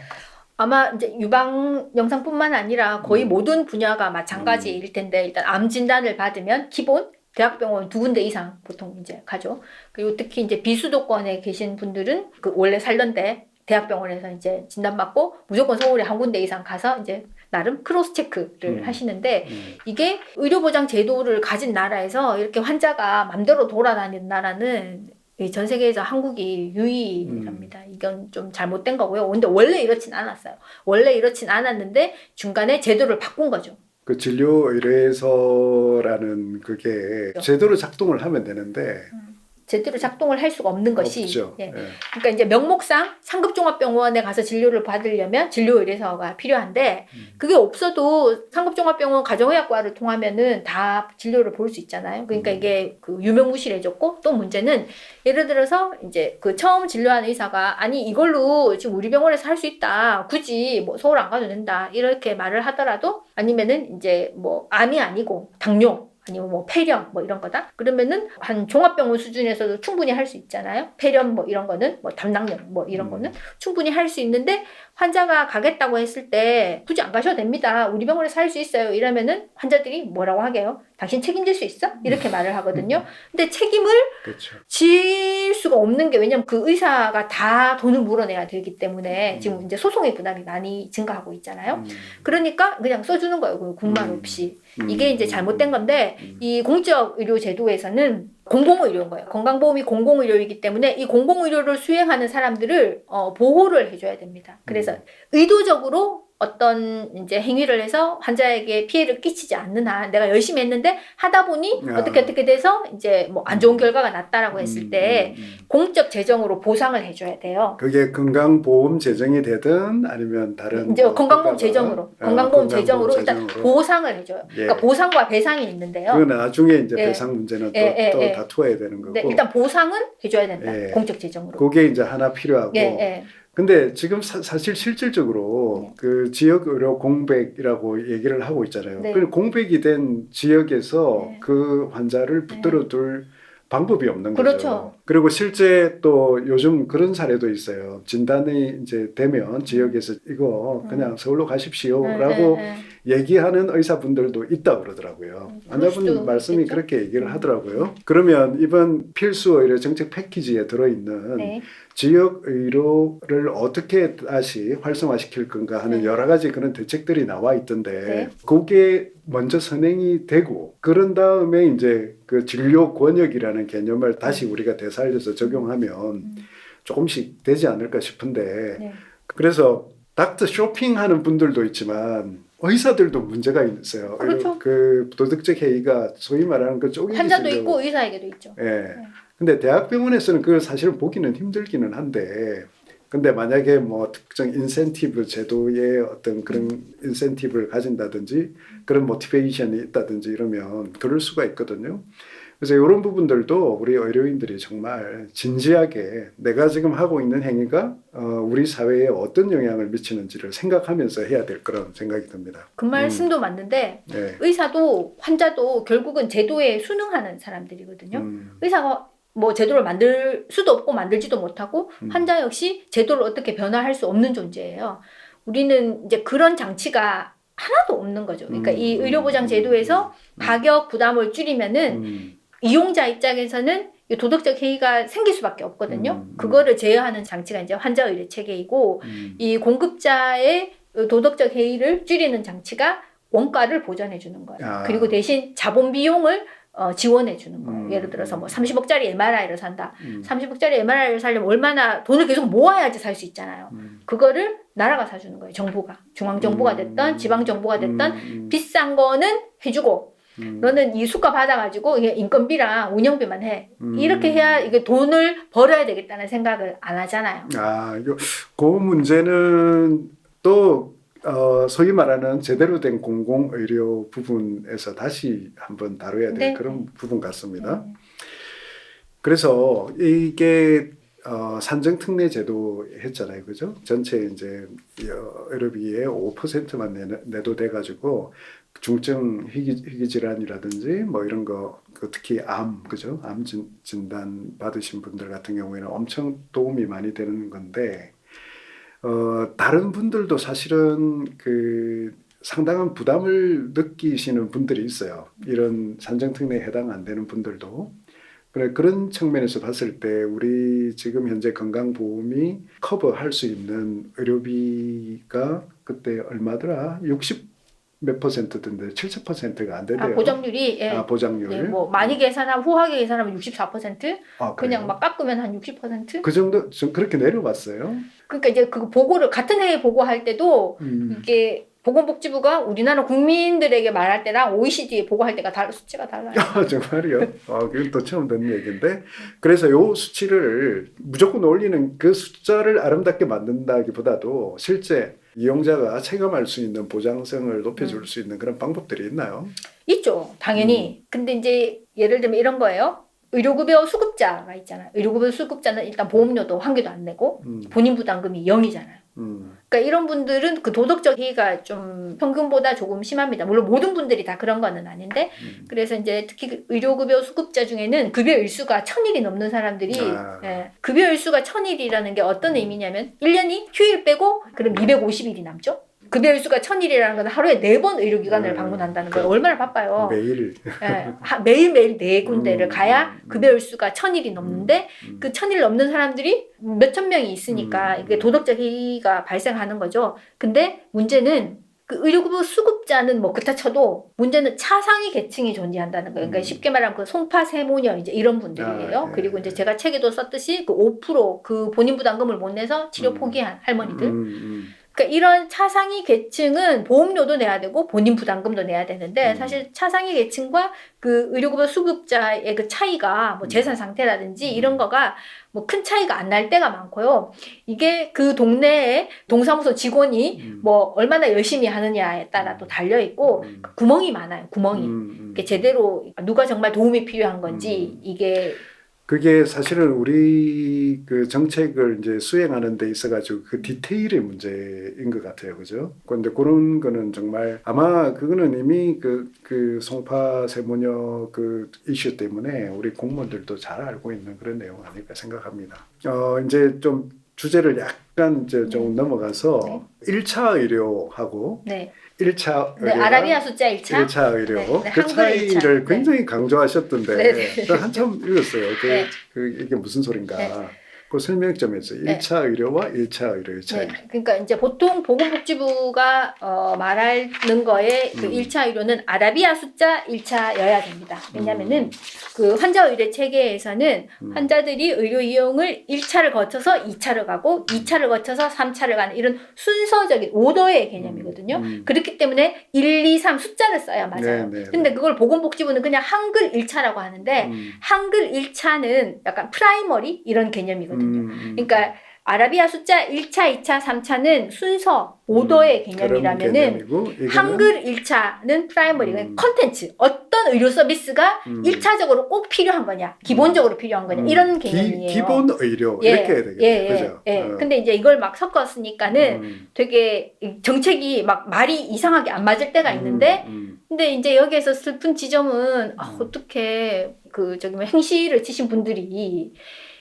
아마 이제 유방 영상뿐만 아니라 거의 모든 분야가 마찬가지일 텐데 일단 암 진단을 받으면 기본 대학병원 2군데 이상 보통 이제 가죠. 그리고 특히 이제 비수도권에 계신 분들은 그 원래 살던데 대학병원에서 이제 진단받고 무조건 서울에 한 군데 이상 가서 이제 나름 크로스 체크를 하시는데 이게 의료보장 제도를 가진 나라에서 이렇게 환자가 맘대로 돌아다니는 나라는 전 세계에서 한국이 유일합니다. 이건 좀 잘못된 거고요. 근데 원래 이렇진 않았어요. 원래 이렇진 않았는데 중간에 제도를 바꾼 거죠. 그 진료 의뢰서라는 그게 제대로 작동을 하면 되는데 제대로 작동을 할 수가 없는 것이 없죠. 예. 예. 그러니까 이제 명목상 상급종합병원에 가서 진료를 받으려면 진료 의뢰서가 필요한데 그게 없어도 상급종합병원 가정의학과를 통하면은 다 진료를 볼 수 있잖아요. 그러니까 이게 그 유명무실해졌고 또 문제는 예를 들어서 이제 그 처음 진료한 의사가 아니 이걸로 지금 우리 병원에서 할 수 있다. 굳이 뭐 서울 안 가도 된다. 이렇게 말을 하더라도 아니면은 이제 뭐 암이 아니고 당뇨 아니면 뭐 폐렴 뭐 이런 거다. 그러면은 한 종합병원 수준에서도 충분히 할 수 있잖아요. 폐렴 뭐 이런 거는 뭐 담낭염 뭐 이런 거는 충분히 할 수 있는데 환자가 가겠다고 했을 때 굳이 안 가셔도 됩니다. 우리 병원에서 할 수 있어요. 이러면은 환자들이 뭐라고 하게요? 당신 책임질 수 있어? 이렇게 말을 하거든요. 근데 책임을 그렇죠. 질 수가 없는 게 왜냐면 그 의사가 다 돈을 물어내야 되기 때문에 지금 이제 소송의 부담이 많이 증가하고 있잖아요. 그러니까 그냥 써주는 거예요. 국말 없이. 이게 이제 잘못된 건데 이 공적 의료 제도에서는 공공의료인 거예요. 건강보험이 공공의료이기 때문에 이 공공의료를 수행하는 사람들을 보호를 해줘야 됩니다. 그래서 의도적으로 어떤 이제 행위를 해서 환자에게 피해를 끼치지 않는 한 내가 열심히 했는데 하다 보니 어떻게 돼서 이제 뭐 안 좋은 결과가 났다라고 했을 때 공적 재정으로 보상을 해줘야 돼요. 그게 건강보험 재정이 되든 아니면 다른 이제 건강보험 재정으로 건강보험 재정으로 일단 보상을 해줘요. 그러니까 보상과 배상이 있는데요. 그 나중에 이제 배상 문제는 또 다투어야 되는 거고. 네, 일단 보상은 해줘야 된다. 공적 재정으로. 그게 이제 하나 필요하고. 근데 지금 사실 실질적으로 그 지역 의료 공백이라고 얘기를 하고 있잖아요. 그 공백이 된 지역에서 그 환자를 붙들어 둘 방법이 없는 그렇죠. 거죠. 그리고 실제 또 요즘 그런 사례도 있어요. 진단이 이제 되면 지역에서 이거 그냥 서울로 가십시오라고 얘기하는 의사분들도 있다 그러더라고요. 환자분 말씀이 있겠죠? 그렇게 얘기를 하더라고요. 그러면 이번 필수 의료 정책 패키지에 들어있는 네. 지역 의료를 어떻게 다시 활성화시킬 건가 하는 네. 여러 가지 그런 대책들이 나와 있던데 네. 그게 먼저 선행이 되고 그런 다음에 이제 그 진료 권역이라는 개념을 다시 우리가 되살려서 적용하면 조금씩 되지 않을까 싶은데 네. 그래서 닥터 쇼핑하는 분들도 있지만 의사들도 문제가 있어요. 그렇죠. 그 도덕적 해이가 소위 말하는 그 쪼개기 환자도 있고 의사에게도 있죠. 예. 근데 대학병원에서는 그걸 사실은 보기는 힘들기는 한데 근데 만약에 뭐 특정 인센티브 제도의 어떤 그런 인센티브를 가진다든지 그런 모티베이션이 있다든지 이러면 그럴 수가 있거든요. 그래서 이런 부분들도 우리 의료인들이 정말 진지하게 내가 지금 하고 있는 행위가 우리 사회에 어떤 영향을 미치는지를 생각하면서 해야 될 거라는 생각이 듭니다. 그 말씀도 맞는데 네. 의사도 환자도 결국은 제도에 순응하는 사람들이거든요. 의사가 뭐 제도를 만들 수도 없고 만들지도 못하고 환자 역시 제도를 어떻게 변화할 수 없는 존재예요. 우리는 이제 그런 장치가 하나도 없는 거죠. 그러니까 이 의료보장 제도에서 가격 부담을 줄이면은 이용자 입장에서는 이 도덕적 해이가 생길 수밖에 없거든요. 그거를 제어하는 장치가 이제 환자 의료 체계이고 이 공급자의 도덕적 해이를 줄이는 장치가 원가를 보전해 주는 거예요. 그리고 대신 자본 비용을 지원해 주는 거예요. 예를 들어서 뭐 30억짜리 MRI를 산다. 30억짜리 MRI를 사려면 얼마나 돈을 계속 모아야지 살 수 있잖아요. 그거를 나라가 사주는 거예요. 정부가. 중앙정부가 됐던 지방정부가 됐던 비싼 거는 해주고 너는 이 수가 받아가지고 이게 인건비랑 운영비만 해. 이렇게 해야 이게 돈을 벌어야 되겠다는 생각을 안 하잖아요. 그 문제는 또 소위 말하는 제대로 된 공공의료 부분에서 다시 한번 다뤄야 될 네. 그런 부분 같습니다. 그래서 이게 산정특례 제도 했잖아요, 그죠? 전체 이제 의료비의 5%만 내도 돼가지고 중증 희귀질환이라든지 뭐 이런 거 특히 암, 그죠? 암 진단 받으신 분들 같은 경우에는 엄청 도움이 많이 되는 건데. 다른 분들도 사실은 그 상당한 부담을 느끼시는 분들이 있어요. 이런 산정특례에 해당 안 되는 분들도. 그런 측면에서 봤을 때 우리 지금 현재 건강보험이 커버할 수 있는 의료비가 그때 얼마더라? 60 몇 %던데 70%가 안 되대요. 보장률이 보장률. 예, 뭐 많이 계산하면 후하게 계산하면 64%, 그냥 막 깎으면 한 60%. 그 정도 좀 그렇게 내려왔어요. 그러니까 이제 그 보고를 같은 해에 보고할 때도 이게 보건복지부가 우리나라 국민들에게 말할 때랑 OECD 보고할 때가 수치가 달라요. 정말요? 그건 또 처음 듣는 얘기인데. 그래서 요 수치를 무조건 올리는 그 숫자를 아름답게 만든다기보다도 실제 이용자가 체감할 수 있는 보장성을 높여줄 수 있는 그런 방법들이 있나요? 있죠, 당연히. 근데 이제 예를 들면 이런 거예요. 의료급여 수급자가 있잖아요. 의료급여 수급자는 일단 보험료도 한 개도 안 내고 본인 부담금이 0이잖아요. 그러니까 이런 분들은 그 도덕적 해이가 좀 평균보다 조금 심합니다. 물론 모든 분들이 다 그런 거는 아닌데 그래서 이제 특히 의료급여 수급자 중에는 급여 일수가 1000일이 넘는 사람들이 급여 일수가 1000일이라는 게 어떤 의미냐면 1년이 휴일 빼고 그럼 250일이 남죠. 급여 일수가 1000일이라는 건 하루에 4번 의료기관을 방문한다는 거예요. 얼마나 바빠요. 매일. 매일매일 4군데를 가야 급여 일수가 1000일이 넘는데 그 1000일 넘는 사람들이 몇천 명이 있으니까 이게 도덕적 해이가 발생하는 거죠. 근데 문제는 그 의료급여 수급자는 뭐 그렇다 쳐도 문제는 차상위 계층이 존재한다는 거예요. 그러니까 쉽게 말하면 그 송파 세모녀 이제 이런 분들이에요. 그리고 이제 제가 책에도 썼듯이 그 5% 본인 부담금을 못 내서 치료 포기한 할머니들. 그러니까 이런 차상위 계층은 보험료도 내야 되고 본인 부담금도 내야 되는데 사실 차상위 계층과 그 의료급여 수급자의 그 차이가 뭐 재산 상태라든지 이런 거가 뭐 큰 차이가 안 날 때가 많고요. 이게 그 동네에 동사무소 직원이 뭐 얼마나 열심히 하느냐에 따라 또 달려 있고 구멍이 많아요. 구멍이. 이게 제대로 누가 정말 도움이 필요한 건지 이게 그게 사실은 우리 그 정책을 이제 수행하는 데 있어가지고 그 디테일의 문제인 것 같아요. 그죠? 그런데 그런 거는 정말 아마 그거는 이미 그 송파 세무녀 그 이슈 때문에 우리 공무원들도 잘 알고 있는 그런 내용 아닐까 생각합니다. 이제 좀 주제를 약간 이제 좀 넘어가서 1차 의료하고 네. 1차 네, 의료와 아라비아 숫자 1차. 1차 의료 네, 네, 그 한글 차이를 1차. 굉장히 강조하셨던데 네, 네. 저 한참 읽었어요. 네. 이게 무슨 소린가. 네. 그 설명 좀 해주세요. 네. 1차 의료와 1차 의료의 차이. 네, 그러니까 이제 보통 보건복지부가 말하는 거에 그 1차 의료는 아라비아 숫자 1차여야 됩니다. 왜냐면은 그 환자 의료 체계에서는 환자들이 의료 이용을 1차를 거쳐서 2차를 가고 2차를 거쳐서 3차를 가는 이런 순서적인 오더의 개념이거든요. 그렇기 때문에 1, 2, 3 숫자를 써야 맞아요. 네, 네, 근데 그걸 보건복지부는 그냥 한글 1차라고 하는데 한글 1차는 약간 프라이머리 이런 개념이거든요. 그러니까 아라비아 숫자 1차, 2차, 3차는 순서, 오더의 개념이라면은 한글 1차는 프라이머리, 컨텐츠, 어떤 의료 서비스가 1차적으로 꼭 필요한 거냐, 기본적으로 필요한 거냐, 이런 개념이에요. 기본 의료 이렇게 해야 되겠네요. 그죠? 근데 이제 이걸 막 섞었으니까는 되게 정책이 막 말이 이상하게 안 맞을 때가 있는데 근데 이제 여기에서 슬픈 지점은 어떻게 뭐 행시를 치신 분들이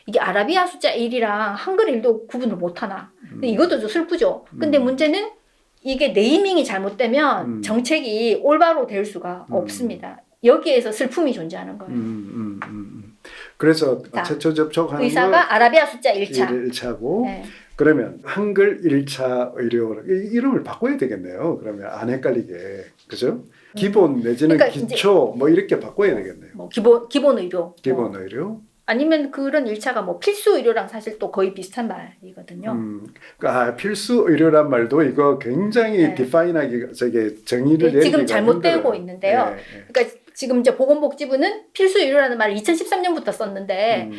이게 아라비아 숫자 1이랑 한글 1도 구분을 못하나. 근데 이것도 좀 슬프죠. 근데 문제는 이게 네이밍이 잘못되면 정책이 올바로 될 수가 없습니다. 여기에서 슬픔이 존재하는 거예요. 그래서 자, 최초 접촉하는 의사가 아라비아 숫자 1차. 1차고 네. 그러면 한글 1차 의료 이름을 바꿔야 되겠네요. 그러면 안 헷갈리게. 그죠? 기본 내지는 그러니까 기초 뭐 이렇게 바꿔야 되겠네요. 뭐 기본 의료. 기본 의료. 아니면 그런 1차가 뭐 필수 의료랑 사실 또 거의 비슷한 말이거든요. 필수 의료란 말도 이거 굉장히 디파인하기 정의를 내리기가 지금 잘못되고 힘들어요. 있는데요. 그러니까 지금 이제 보건복지부는 필수 의료라는 말을 2013년부터 썼는데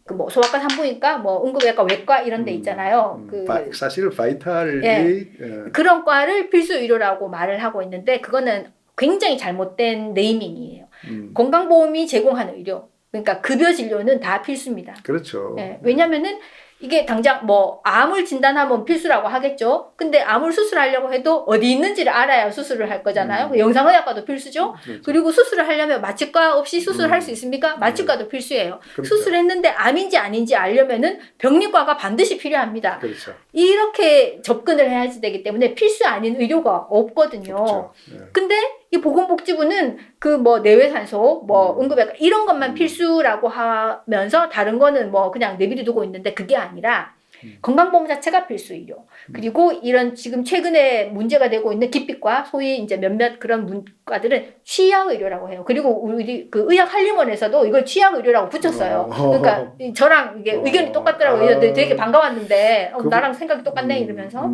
그 뭐 소아과 산부인과 뭐 응급외과 외과 이런 데 있잖아요. 사실 바이탈이 그런 과를 필수 의료라고 말을 하고 있는데 그거는 굉장히 잘못된 네이밍이에요. 건강보험이 제공하는 의료. 그러니까 급여 진료는 다 필수입니다. 그렇죠. 네, 왜냐면은 이게 당장 뭐 암을 진단하면 필수라고 하겠죠. 근데 암을 수술하려고 해도 어디 있는지를 알아야 수술을 할 거잖아요. 영상의학과도 필수죠. 그렇죠. 그리고 수술을 하려면 마취과 없이 수술할 수 있습니까? 마취과도 필수예요. 그렇죠. 수술했는데 암인지 아닌지 알려면은 병리과가 반드시 필요합니다. 그렇죠. 이렇게 접근을 해야지 되기 때문에 필수 아닌 의료가 없거든요. 그렇죠. 근데 이 보건복지부는 그 뭐 내외산소, 뭐 응급외과 이런 것만 필수라고 하면서 다른 거는 뭐 그냥 내비를 두고 있는데 그게 아니라 건강보험 자체가 필수 의료. 그리고 이런 지금 최근에 문제가 되고 있는 기피과, 소위 이제 몇몇 그런 문과들은 취약 의료라고 해요. 그리고 우리 그 의학 한림원에서도 이걸 취약 의료라고 붙였어요. 그러니까 저랑 이게 의견이 똑같더라고요. 되게 반가웠는데 나랑 생각이 똑같네 이러면서.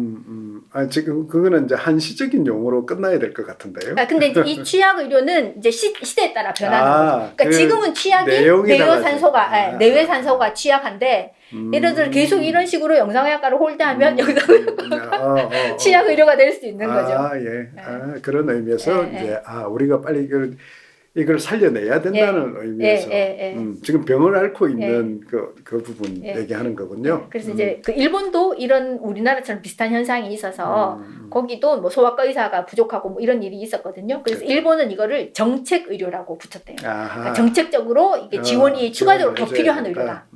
지금 그거는 이제 한시적인 용어로 끝나야 될 것 같은데요. 근데 이제 이 취약 의료는 이제 시대에 따라 변하는 거죠. 그러니까 지금은 취약이 내외산소가 취약한데 예를 들어 계속 이런 식으로 영상의학과를 홀대하면 취약 의료가 될 수 있는 거죠. 그런 의미에서 이제 우리가 빨리 이걸 살려내야 된다는 의미에서 지금 병을 앓고 있는 그 부분 얘기하는 거군요. 그래서 이제 그 일본도 이런 우리나라처럼 비슷한 현상이 있어서 거기도 뭐 소아과 의사가 부족하고 뭐 이런 일이 있었거든요. 그래서 일본은 이거를 정책 의료라고 붙였대요. 그러니까 정책적으로 이게 지원이 추가적으로 더 필요한 의료다.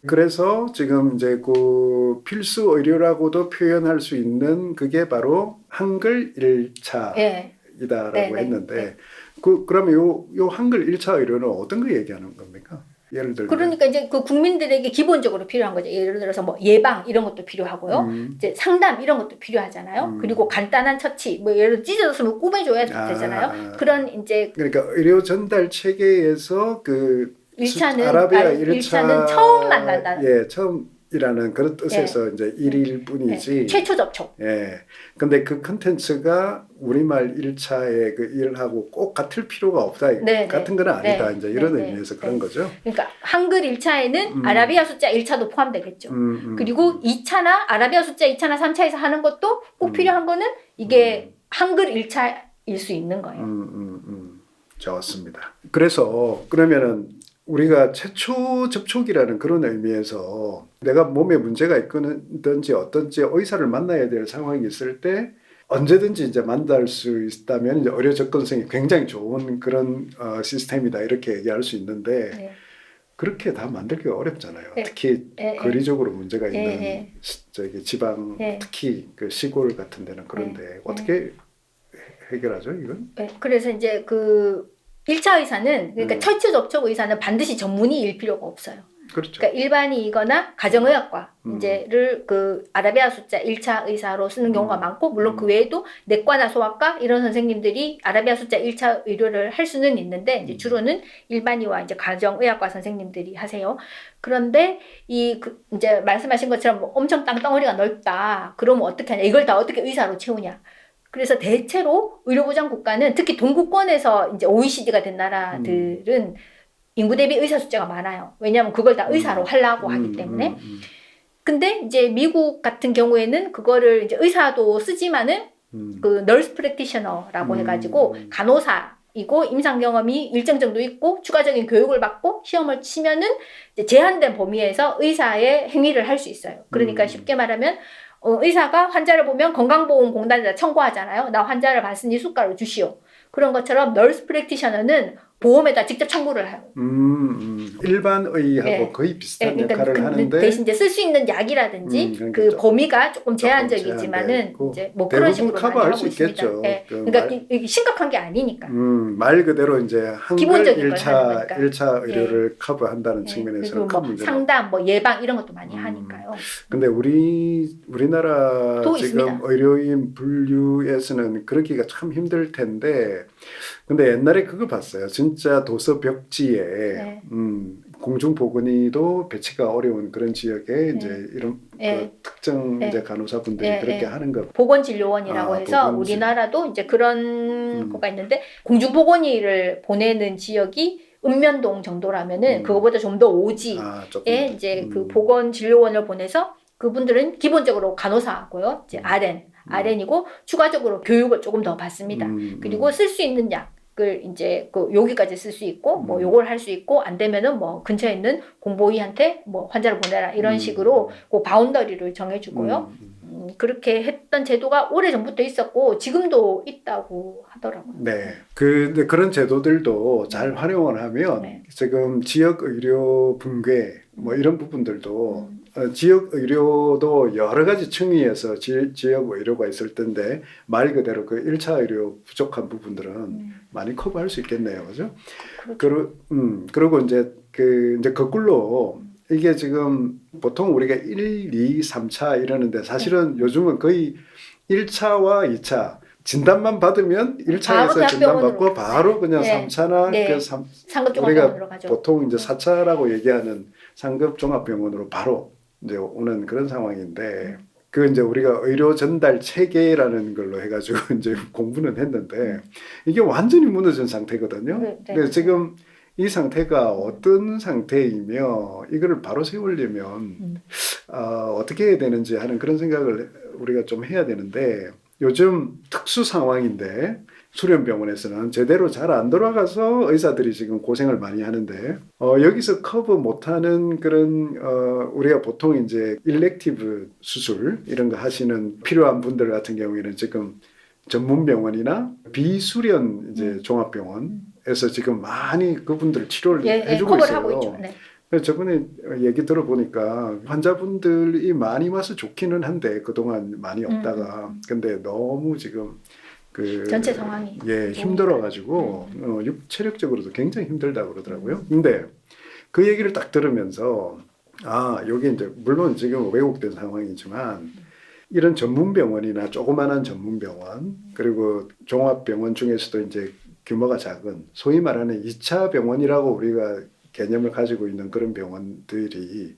그래서 지금 이제 그 필수 의료라고도 표현할 수 있는 그게 바로 한글 1차이다라고 했는데 그러면 요 한글 1차 의료는 어떤 거 얘기하는 겁니까? 예를 들면 그러니까 이제 그 국민들에게 기본적으로 필요한 거죠. 예를 들어서 뭐 예방 이런 것도 필요하고요. 이제 상담 이런 것도 필요하잖아요. 그리고 간단한 처치 뭐 예를 들어 찢어졌으면 꾸며줘야 되잖아요. 그런 이제 그러니까 의료 전달 체계에서 그 1차는 아라비아 1차는 처음 만난다는 처음이라는 그런 뜻에서 이제 1일 뿐이지 최초 접촉. 근데 그 컨텐츠가 우리말 1차의 그 일하고 꼭 같을 필요가 없다. 같은 건 아니다. 이제 이런 의미에서 그런 거죠. 그러니까 한글 1차에는 아라비아 숫자 1차도 포함되겠죠. 그리고 2차나 아라비아 숫자 2차나 3차에서 하는 것도 꼭 필요한 거는 이게 한글 1차일 수 있는 거예요. 좋습니다. 그래서 그러면은 우리가 최초 접촉이라는 그런 의미에서 내가 몸에 문제가 있든지 어떤지 의사를 만나야 될 상황이 있을 때 언제든지 이제 만날 수 있다면 이제 의료 접근성이 굉장히 좋은 그런 시스템이다 이렇게 얘기할 수 있는데 네. 그렇게 다 만들기가 어렵잖아요. 네. 특히 네. 거리적으로 문제가 있는 네. 저기 지방 네. 특히 그 시골 같은 데는 그런데 어떻게 해결하죠 이건? 네. 그래서 이제 그 1차 의사는 그러니까 철저 접촉 의사는 반드시 전문의일 필요가 없어요. 그렇죠. 그러니까 일반이거나 가정의학과 이제를 그 아라비아 숫자 1차 의사로 쓰는 경우가 많고 물론 그 외에도 내과나 소아과 이런 선생님들이 아라비아 숫자 1차 의료를 할 수는 있는데 이제 주로는 일반의와 이제 가정의학과 선생님들이 하세요. 그런데 이제 말씀하신 것처럼 뭐 엄청 땅덩어리가 넓다. 그러면 어떻게 하냐? 이걸 다 어떻게 의사로 채우냐? 그래서 대체로 의료보장 국가는 특히 동구권에서 이제 OECD가 된 나라들은 인구 대비 의사 숫자가 많아요. 왜냐하면 그걸 다 의사로 하려고 하기 때문에. 근데 이제 미국 같은 경우에는 그거를 이제 의사도 쓰지만은 그 nurse practitioner라고 해가지고 간호사이고 임상 경험이 일정 정도 있고 추가적인 교육을 받고 시험을 치면은 이제 제한된 범위에서 의사의 행위를 할 수 있어요. 그러니까 쉽게 말하면 의사가 환자를 보면 건강보험공단에다 청구하잖아요. 나 환자를 봤으니 수가를 주시오. 그런 것처럼 nurse practitioner는 보험에다 직접 청구를 해요. 일반의하고 네. 거의 비슷한 그러니까 역할을 하는데 대신 이제 쓸 수 있는 약이라든지 그 범위가 조금 제한적이지만은 이제 뭐 그런 식으로 많이 커버할 하고 수 있습니다. 있겠죠. 네. 그러니까 이게 심각한 게 아니니까. 말 그대로 이제 한글 기본적인 걸 1차, 하는 거니까. 1차 의료를 커버한다는 그리고 측면에서는 큰 뭐 문제는 상담, 뭐 예방 이런 것도 많이 하니까요. 근데 우리나라 또 지금 있습니다. 의료인 분류에서는 그러기가 참 힘들 텐데 근데 옛날에 그거 봤어요. 진짜 도서 벽지에 네. 공중보건의도 배치가 어려운 그런 지역에 이제 이런 그 특정 이제 간호사분들이 그렇게 하는 거. 보건진료원이라고 해서 우리나라도 이제 그런 거가 있는데 공중보건의를 보내는 지역이 읍면동 정도라면은 그거보다 좀 더 오지에 이제 그 보건진료원을 보내서 그분들은 기본적으로 간호사고요. 이제 RN이고 추가적으로 교육을 조금 더 받습니다. 그리고 쓸 수 있는 약을 이제 그 여기까지 쓸 수 있고 뭐 요걸 할 수 있고 안 되면은 뭐 근처에 있는 공보의한테 뭐 환자를 보내라 이런 식으로 그 바운더리를 정해주고요. 그렇게 했던 제도가 오래전부터 있었고 지금도 있다고 하더라고요. 네. 근데 그런 제도들도 잘 활용을 하면 지금 지역 의료 붕괴 뭐 이런 부분들도 지역 의료도 여러 가지 층위에서 지역 의료가 있을 텐데 말 그대로 그 1차 의료 부족한 부분들은 많이 커버할 수 있겠네요. 그죠? 그렇죠. 그리고 이제 이제 거꾸로 이게 지금 보통 우리가 1, 2, 3차 이러는데 사실은 요즘은 거의 1차와 2차 진단만 받으면 1차에서 진단받고 바로 그냥 3차나 상급종합병원으로 가죠. 보통 이제 4차라고 얘기하는 상급종합병원으로 바로 이제 오는 그런 상황인데 그 이제 우리가 의료 전달 체계라는 걸로 해가지고 이제 공부는 했는데 이게 완전히 무너진 상태거든요. 근데 지금 이 상태가 어떤 상태이며 이거를 바로 세우려면 어떻게 해야 되는지 하는 그런 생각을 우리가 좀 해야 되는데 요즘 특수 상황인데 수련병원에서는 제대로 잘 안 돌아가서 의사들이 지금 고생을 많이 하는데 여기서 커버 못하는 그런 우리가 보통 이제 일렉티브 수술 이런 거 하시는 필요한 분들 같은 경우에는 지금 전문병원이나 비수련 이제 종합병원에서 지금 많이 그분들 치료를 해주고 있어요. 하고 있죠. 저번에 얘기 들어보니까 환자분들이 많이 와서 좋기는 한데 그동안 많이 없다가 근데 너무 지금 그 전체 상황이 힘들어가지고 체력적으로도 굉장히 힘들다고 그러더라고요. 근데 그 얘기를 딱 들으면서 여기 이제 물론 지금 왜곡된 상황이지만 이런 전문병원이나 조그만한 전문병원 그리고 종합병원 중에서도 이제 규모가 작은 소위 말하는 2차 병원이라고 우리가 개념을 가지고 있는 그런 병원들이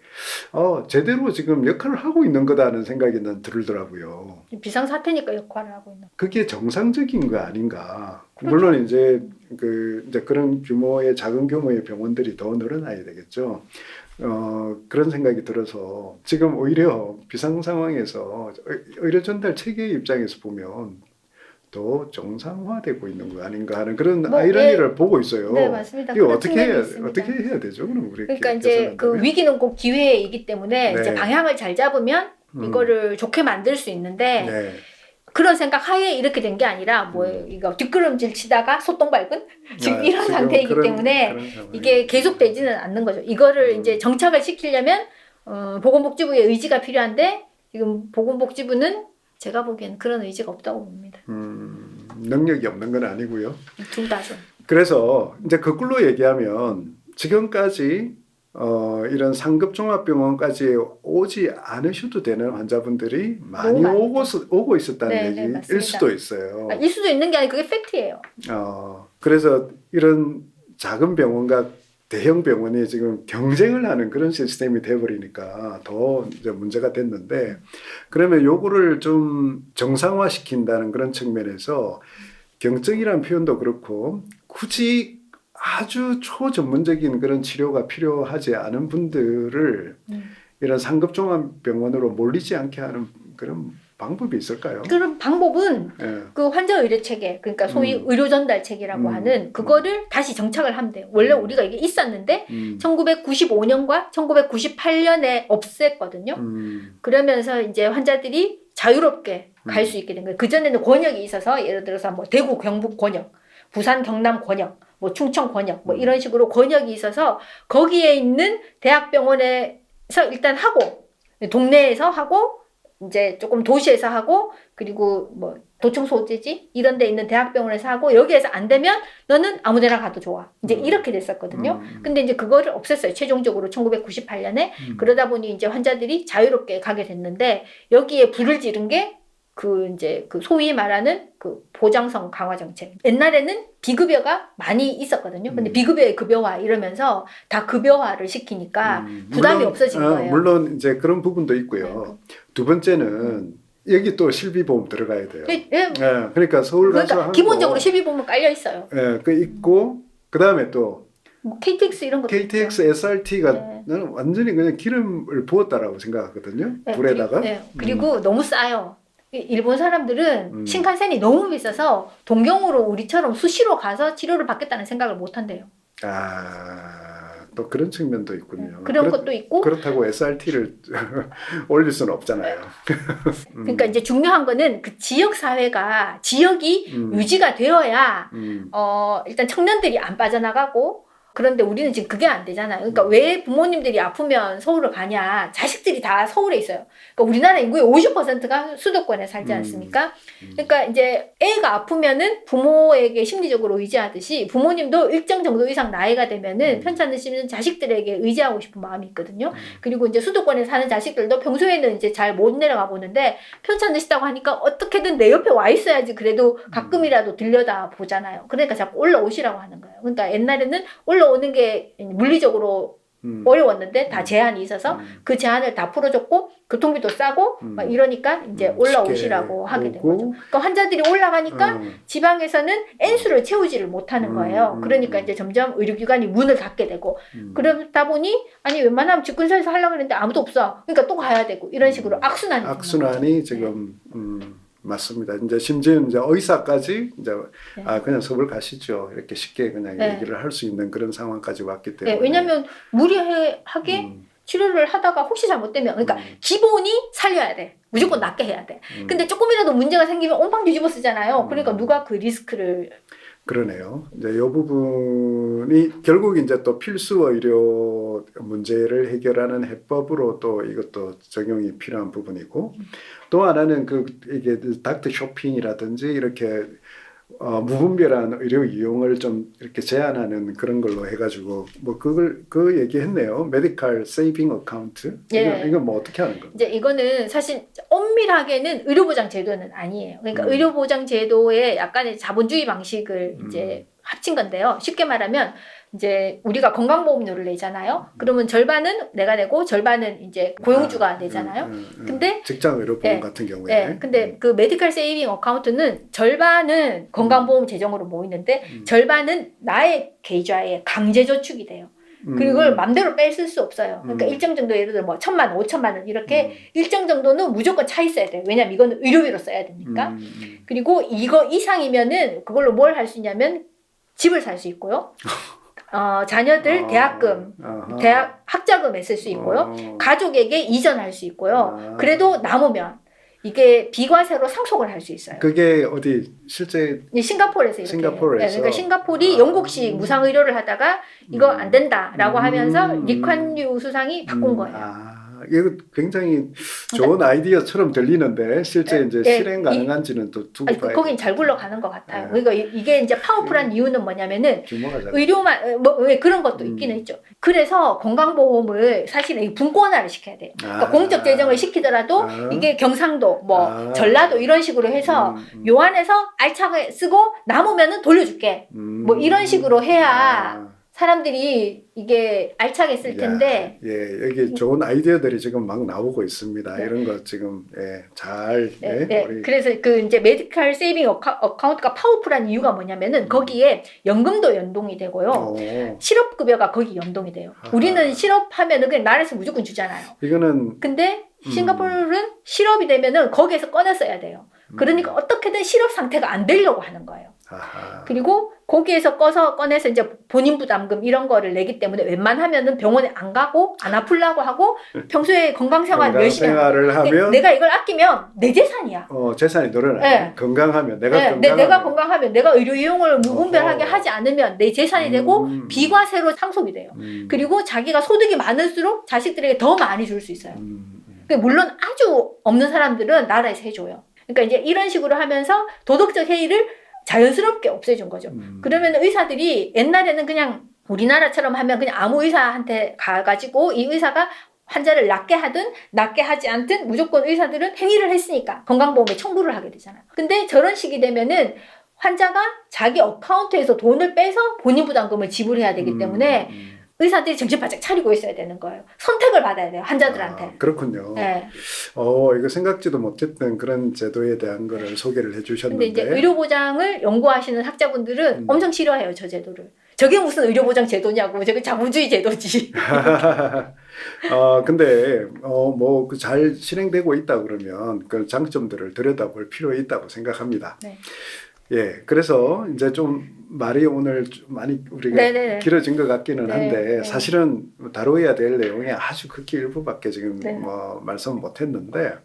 제대로 지금 역할을 하고 있는 거다는 생각이 난 들더라고요. 비상사태니까 역할을 하고 있는. 그게 정상적인 거 아닌가. 그렇죠. 물론 이제 이제 그런 규모의 작은 규모의 병원들이 더 늘어나야 되겠죠. 그런 생각이 들어서 지금 오히려 비상 상황에서 의료 전달 체계 입장에서 보면 더 정상화되고 있는 거 아닌가 하는 그런 뭐, 아이러니를 보고 있어요. 네, 맞습니다. 이거 그런 어떻게 측면이 있습니다. 어떻게 해야 되죠? 그럼 우리 그러니까 이제 그 위기는 꼭 기회이기 때문에 네. 이제 방향을 잘 잡으면 이거를 좋게 만들 수 있는데 네. 그런 생각 하에 이렇게 된 게 아니라 뭐 이거 뒷걸음질 치다가 소똥 밟은 지금 이런 지금 상태이기 때문에 이게 계속되지는 않는 거죠. 이거를 이제 정착을 시키려면 보건복지부의 의지가 필요한데 지금 보건복지부는 제가 보기엔 그런 의지가 없다고 봅니다. 능력이 없는 건 아니고요. 둘 다죠. 그래서 이제 거꾸로 얘기하면 지금까지 이런 상급 종합병원까지 오지 않으셔도 되는 환자분들이 많이 너무 오고 있었다는 네, 얘기일 맞습니다. 수도 있어요. 일 수도 있는 게 아니고 그게 팩트예요. 그래서 이런 작은 병원과 대형 병원이 지금 경쟁을 하는 그런 시스템이 돼버리니까 더 이제 문제가 됐는데, 그러면 요거를 좀 정상화시킨다는 그런 측면에서 경증이라는 표현도 그렇고 굳이 아주 초전문적인 그런 치료가 필요하지 않은 분들을 이런 상급 종합병원으로 몰리지 않게 하는 그런 방법이 있을까요? 그런 방법은 예. 그 환자 의료 체계, 그러니까 소위 의료 전달 체계라고 하는 그거를 다시 정착을 하면 돼요. 원래 우리가 이게 있었는데 1995년과 1998년에 없앴거든요. 그러면서 이제 환자들이 자유롭게 갈 수 있게 된 거예요. 그전에는 권역이 있어서 예를 들어서 뭐 대구, 경북 권역, 부산, 경남 권역, 뭐 충청 권역, 뭐 이런 식으로 권역이 있어서 거기에 있는 대학병원에서 일단 하고, 동네에서 하고, 이제 조금 도시에서 하고, 그리고 뭐 도청 소재지 이런 데 있는 대학병원에서 하고, 여기에서 안 되면 너는 아무 데나 가도 좋아. 이제 이렇게 됐었거든요. 근데 이제 그거를 없앴어요. 최종적으로 1998년에. 그러다 보니 이제 환자들이 자유롭게 가게 됐는데, 여기에 불을 지른 게 이제 소위 말하는 그 보장성 강화 정책. 옛날에는 비급여가 많이 있었거든요. 근데 비급여의 급여화 이러면서 다 급여화를 시키니까 부담이 없어진 거예요. 물론 이제 그런 부분도 있고요. 두 번째는 여기 또 실비보험 들어가야 돼요. 네, 그러니까 서울 가서 그러니까 하고, 기본적으로 실비보험은 깔려 있어요. 그 있고 그 다음에 또 뭐 KTX 이런 것도 KTX 있죠. SRT가 네. 나는 완전히 그냥 기름을 부었다라고 생각하거든요. 네, 불에다가. 그리고 너무 싸요. 일본 사람들은 신칸센이 너무 비싸서 동경으로 우리처럼 수시로 가서 치료를 받겠다는 생각을 못 한대요. 또 그런 측면도 있군요. 그런 것도 있고. 그렇다고 SRT를 올릴 수는 없잖아요. 그러니까 이제 중요한 거는 그 지역 사회가 지역이 유지가 되어야 일단 청년들이 안 빠져나가고. 그런데 우리는 지금 그게 안 되잖아요. 그러니까 왜 부모님들이 아프면 서울을 가냐? 자식들이 다 서울에 있어요. 그러니까 우리나라 인구의 50%가 수도권에 살지 않습니까? 그러니까 이제 애가 아프면은 부모에게 심리적으로 의지하듯이 부모님도 일정 정도 이상 나이가 되면은 편찮으시면 자식들에게 의지하고 싶은 마음이 있거든요. 그리고 이제 수도권에 사는 자식들도 평소에는 이제 잘 못 내려가 보는데 편찮으시다고 하니까 어떻게든 내 옆에 와 있어야지 그래도 가끔이라도 들려다 보잖아요. 그러니까 자꾸 올라오시라고 하는 거예요. 그러니까 옛날에는 올라오는 게 물리적으로 어려웠는데 다 제한이 있어서 그 제한을 다 풀어줬고 교통비도 싸고 막 이러니까 이제 올라오시라고 하게 된 거죠. 그러니까 환자들이 올라가니까 지방에서는 N수를 채우지를 못하는 거예요. 그러니까 이제 점점 의료기관이 문을 닫게 되고 그러다 보니 아니 웬만하면 집근처에서 하려고 했는데 아무도 없어. 그러니까 또 가야 되고 이런 식으로 악순환이 지금 맞습니다. 이제 심지어 이제 의사까지 이제 그냥 서울 가시죠. 이렇게 쉽게 그냥 얘기를 할 수 있는 그런 상황까지 왔기 때문에. 왜냐하면 무리하게 치료를 하다가 혹시 잘못되면 그러니까 기본이 살려야 돼. 무조건 낫게 해야 돼. 근데 조금이라도 문제가 생기면 옴팡 뒤집어 쓰잖아요. 그러니까 누가 그 리스크를. 그러네요. 이제 이 부분이 결국 이제 또 필수 의료 문제를 해결하는 해법으로 또 이것도 적용이 필요한 부분이고, 또 하나는 이게 닥터 쇼핑이라든지 이렇게 무분별한 의료 이용을 좀 이렇게 제한하는 그런 걸로 해가지고 뭐 그 얘기했네요. 메디컬 세이빙 어카운트. 이건 뭐 어떻게 하는 겁니까? 이제 이거는 사실 엄밀하게는 의료보장 제도는 아니에요. 그러니까 의료보장 제도의 약간의 자본주의 방식을 이제 합친 건데요. 쉽게 말하면 이제 우리가 건강보험료를 내잖아요. 그러면 절반은 내가 내고 절반은 이제 고용주가 내잖아요. 근데 직장 의료보험 같은 경우에. 근데 그 메디컬 세이빙 어카운트는 절반은 건강보험 재정으로 모이는데 절반은 나의 계좌에 강제 저축이 돼요. 그걸 맘대로 뺄 수 없어요. 그러니까 일정 정도 예를 들어 뭐 1,000만 원, 5,000만 원 이렇게 일정 정도는 무조건 차 있어야 돼요. 왜냐면 이거는 의료비로 써야 되니까. 그리고 이거 이상이면은 그걸로 뭘 할 수 있냐면 집을 살 수 있고요. 자녀들 대학금, 대학 학자금에 쓸 수 있고요. 가족에게 이전할 수 있고요. 그래도 남으면 이게 비과세로 상속을 할 수 있어요. 그게 어디 실제 싱가포르에서 이렇게 싱가포르에서? 해요. 그러니까 싱가포르이 영국식 무상 의료를 하다가 이거 안 된다라고 하면서 리콴유 수상이 바꾼 거예요. 이거 굉장히 좋은 아이디어처럼 들리는데 실제 이제 네, 실행 가능한지는 또 두고 봐야 거긴 잘 굴러가는 것 같아요. 그러니까 이게 이제 파워풀한 이유는 뭐냐면은 규모가 작아. 의료만 왜 그런 것도 있기는 있죠. 그래서 건강보험을 사실은 분권화를 시켜야 돼요. 그러니까 공적 재정을 시키더라도 이게 경상도, 뭐 전라도 이런 식으로 해서 요 안에서 알차게 쓰고 남으면은 돌려줄게. 뭐 이런 식으로 해야 사람들이 이게 알차게 쓸 텐데. 예, 여기 좋은 아이디어들이 지금 막 나오고 있습니다. 이런 거 지금 잘. 우리 그래서 그 이제 메디컬 세이빙 어카운트가 파워풀한 이유가 뭐냐면은 거기에 연금도 연동이 되고요. 실업급여가 거기 연동이 돼요. 우리는 실업하면은 그냥 나라에서 무조건 주잖아요. 이거는 근데 싱가포르는 실업이 되면은 거기에서 꺼내 써야 돼요. 그러니까 어떻게든 실업 상태가 안 되려고 하는 거예요. 그리고 거기에서 꺼내서 이제 본인 부담금 이런 거를 내기 때문에 웬만하면은 병원에 안 가고 안 아프려고 하고 평소에 건강생활 열심히 생활을 하면 내가 이걸 아끼면 내 재산이야. 재산이 늘어나요. 건강하면 내가 건강하면 내가 의료 이용을 무분별하게 하지 않으면 내 재산이 되고 비과세로 상속이 돼요. 그리고 자기가 소득이 많을수록 자식들에게 더 많이 줄 수 있어요. 물론 아주 없는 사람들은 나라에서 해줘요. 그러니까 이제 이런 식으로 하면서 도덕적 해이를 자연스럽게 없애준 거죠. 그러면 의사들이 옛날에는 그냥 우리나라처럼 하면 그냥 아무 의사한테 가가지고 이 의사가 환자를 낫게 하든 낫게 하지 않든 무조건 의사들은 행위를 했으니까 건강보험에 청구를 하게 되잖아요. 근데 저런 식이 되면은 환자가 자기 어카운트에서 돈을 빼서 본인 부담금을 지불해야 되기 때문에 의사들이 정신 바짝 차리고 있어야 되는 거예요. 선택을 받아야 돼요, 환자들한테. 그렇군요. 네. 이거 생각지도 못했던 그런 제도에 대한 거를 소개를 해주셨는데. 근데 이제 의료보장을 연구하시는 학자분들은 엄청 싫어해요, 저 제도를. 저게 무슨 의료보장 제도냐고, 저게 자본주의 제도지. 근데 뭐 잘 실행되고 있다 그러면 그 장점들을 들여다볼 필요 있다고 생각합니다. 네. 예, 그래서 이제 좀 말이 오늘 많이 우리가 길어진 것 같기는 한데 사실은 다뤄야 될 내용이 아주 극히 일부밖에 지금 뭐 말씀 못했는데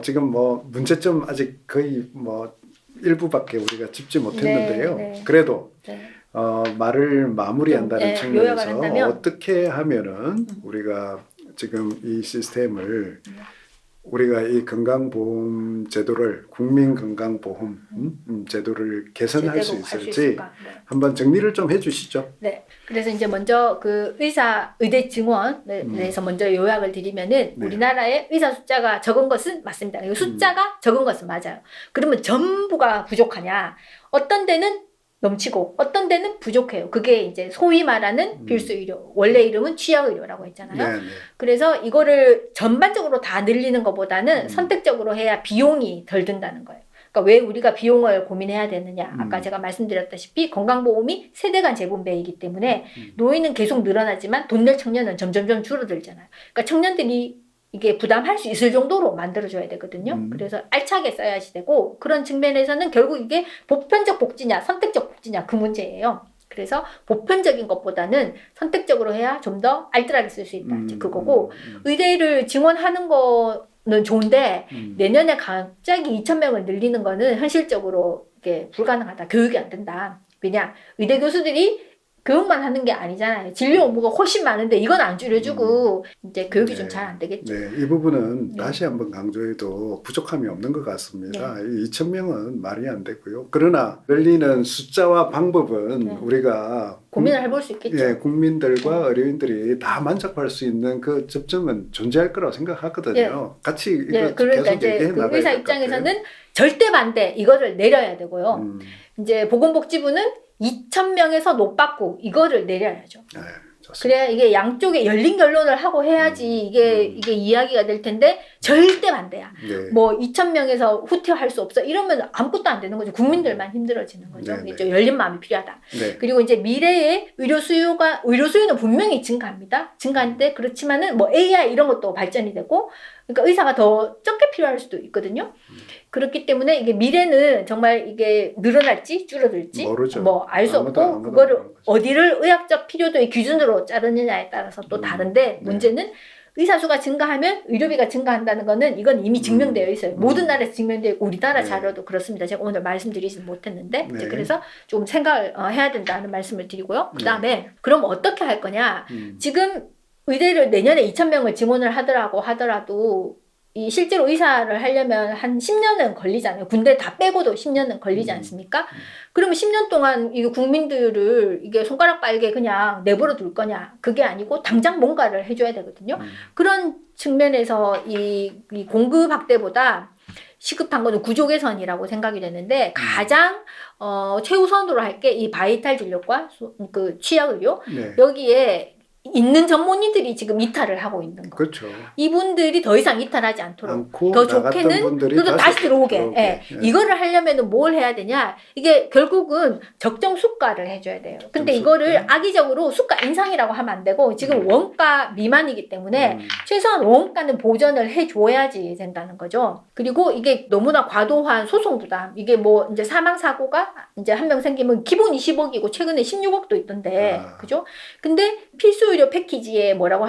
지금 뭐 문제점 아직 거의 뭐 일부밖에 우리가 짚지 못했는데요. 그래도 말을 마무리한다는 측면에서 어떻게 하면은 우리가 지금 이 시스템을 우리가 이 건강보험 제도를 국민건강보험 제도를 개선할 수 있을지 한번 정리를 좀 해주시죠. 네. 그래서 이제 먼저 그 의대 증원에 대해서 먼저 요약을 드리면은 우리나라의 의사 숫자가 적은 것은 맞습니다. 숫자가 적은 것은 맞아요. 그러면 전부가 부족하냐? 어떤 데는 넘치고 어떤 데는 부족해요. 그게 이제 소위 말하는 필수의료, 원래 이름은 취약의료라고 했잖아요. 그래서 이거를 전반적으로 다 늘리는 것보다는 선택적으로 해야 비용이 덜 든다는 거예요. 그러니까 왜 우리가 비용을 고민해야 되느냐. 아까 제가 말씀드렸다시피 건강보험이 세대 간 재분배이기 때문에 노인은 계속 늘어나지만 돈 낼 청년은 점점점 줄어들잖아요. 그러니까 청년들이 이게 부담할 수 있을 정도로 만들어줘야 되거든요. 그래서 알차게 써야지 되고 그런 측면에서는 결국 이게 보편적 복지냐 선택적 복지냐 그 문제예요. 그래서 보편적인 것보다는 선택적으로 해야 좀 더 알뜰하게 쓸 수 있다. 그거고 의대를 증원하는 거는 좋은데 내년에 갑자기 2,000명을 늘리는 거는 현실적으로 이게 불가능하다. 교육이 안 된다. 왜냐 의대 교수들이 교육만 하는 게 아니잖아요. 진료 업무가 훨씬 많은데 이건 안 줄여주고 이제 교육이 좀 잘 안 되겠죠. 이 부분은 다시 한번 강조해도 부족함이 없는 것 같습니다. 2,000명은 말이 안 되고요. 그러나 늘리는 숫자와 방법은 우리가 고민을 해볼 수 있겠죠. 국민들과 의료인들이 다 만족할 수 있는 그 접점은 존재할 거라고 생각하거든요. 같이 이거 그러니까 계속 이제 얘기해 그 나가야 의사 될 것 입장에서는 같아요. 절대 반대 이거를 내려야 되고요. 이제 보건복지부는 2,000명에서 높받고 이거를 내려야죠. 그래야 이게 양쪽에 열린 결론을 하고 해야지 이게 이야기가 될 텐데 절대 반대야. 네. 뭐 2,000명에서 후퇴할 수 없어. 이러면 아무것도 안 되는 거죠. 국민들만 힘들어지는 거죠. 네, 좀 열린 마음이 필요하다. 네. 그리고 이제 미래의 의료 수요는 분명히 증가합니다. 증가하는데 그렇지만은 뭐 AI 이런 것도 발전이 되고 그러니까 의사가 더 적게 필요할 수도 있거든요. 그렇기 때문에 이게 미래는 정말 이게 늘어날지 줄어들지 모르죠. 뭐 알 수 없고 아무도 그거를 모르는 거죠. 어디를 의학적 필요도의 기준으로 자르느냐에 따라서 또 다른데 네. 문제는 의사 수가 증가하면 의료비가 증가한다는 거는 이건 이미 증명되어 있어요. 모든 나라에서 증명되어 있고 우리나라 네. 자료도 그렇습니다. 제가 오늘 말씀드리진 못했는데 네. 그래서 좀 생각을 해야 된다는 말씀을 드리고요. 그다음에 그럼 어떻게 할 거냐? 지금 의대를 내년에 2,000명을 증원을 하더라도 이 실제로 의사를 하려면 한 10년은 걸리잖아요. 군대 다 빼고도 10년은 걸리지 않습니까? 그러면 10년 동안 이 국민들을 이게 손가락 빨게 그냥 내버려 둘 거냐? 그게 아니고 당장 뭔가를 해줘야 되거든요. 그런 측면에서 이 공급 확대보다 시급한 거는 구조 개선이라고 생각이 되는데 가장 최우선으로 할 게 이 바이탈 진료과 그 취약 의료 네. 여기에 있는 전문의들이 지금 이탈을 하고 있는 거. 그렇죠. 이분들이 더 이상 이탈하지 않도록 더 좋게는 또 다시 들어오게. 예. 이거를 하려면은 뭘 해야 되냐? 이게 결국은 적정 수가를 해줘야 돼요. 근데 이거를 악의적으로 수가 인상이라고 하면 안 되고 지금 원가 미만이기 때문에 최소한 원가는 보전을 해줘야지 된다는 거죠. 그리고 이게 너무나 과도한 소송 부담. 이게 뭐 이제 사망 사고가 이제 한 명 생기면 기본이 10억이고 최근에 16억도 있던데, 그죠? 근데 필수 의료 패키지에 뭐라고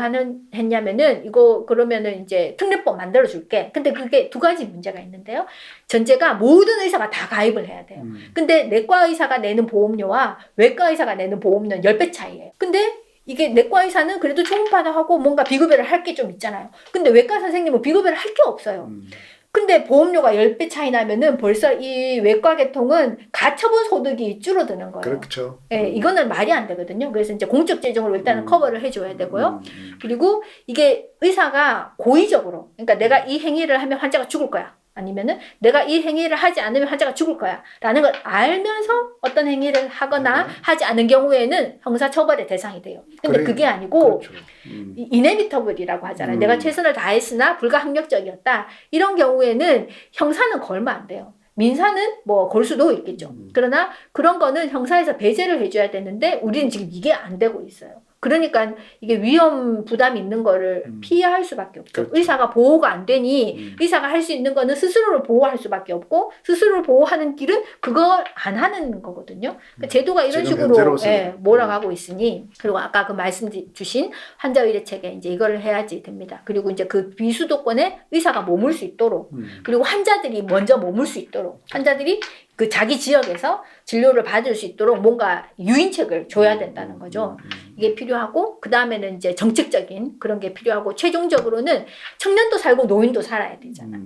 했냐면은 이거 그러면은 이제 특례법 만들어 줄게. 근데 그게 두 가지 문제가 있는데요. 전제가 모든 의사가 다 가입을 해야 돼요. 근데 내과 의사가 내는 보험료와 외과 의사가 내는 보험료는 10배 차이예요. 근데 이게 내과 의사는 그래도 초음파도 하고 뭔가 비급여를 할 게 좀 있잖아요. 근데 외과 선생님은 비급여를 할 게 없어요. 근데 보험료가 10배 차이 나면은 벌써 이 외과 계통은 가처분 소득이 줄어드는 거예요. 그렇죠. 예, 이거는 말이 안 되거든요. 그래서 이제 공적 재정으로 일단은 커버를 해줘야 되고요. 그리고 이게 의사가 고의적으로, 그러니까 내가 이 행위를 하면 환자가 죽을 거야. 아니면은 내가 이 행위를 하지 않으면 환자가 죽을 거야. 라는 걸 알면서 어떤 행위를 하거나 하지 않은 경우에는 형사처벌의 대상이 돼요. 근데 그래, 그게 아니고 그렇죠. 이네비터블이라고 하잖아요. 내가 최선을 다했으나 불가항력적이었다. 이런 경우에는 형사는 걸면 안 돼요. 민사는 뭐 걸 수도 있겠죠. 그러나 그런 거는 형사에서 배제를 해줘야 되는데 우리는 지금 이게 안 되고 있어요. 그러니까 이게 위험 부담이 있는 거를 피할 수밖에 없죠. 그렇죠. 의사가 보호가 안 되니 의사가 할 수 있는 거는 스스로를 보호할 수밖에 없고 스스로를 보호하는 길은 그걸 안 하는 거거든요. 그러니까 제도가 이런 식으로 몰아가고 있으니 그리고 아까 그 말씀 주신 환자 의례 체계 이제 이거를 해야지 됩니다. 그리고 이제 그 비수도권에 의사가 머물 수 있도록 그리고 환자들이 먼저 머물 수 있도록 환자들이 그 자기 지역에서 진료를 받을 수 있도록 뭔가 유인책을 줘야 된다는 거죠. 이게 필요하고 그 다음에는 이제 정책적인 그런 게 필요하고 최종적으로는 청년도 살고 노인도 살아야 되잖아.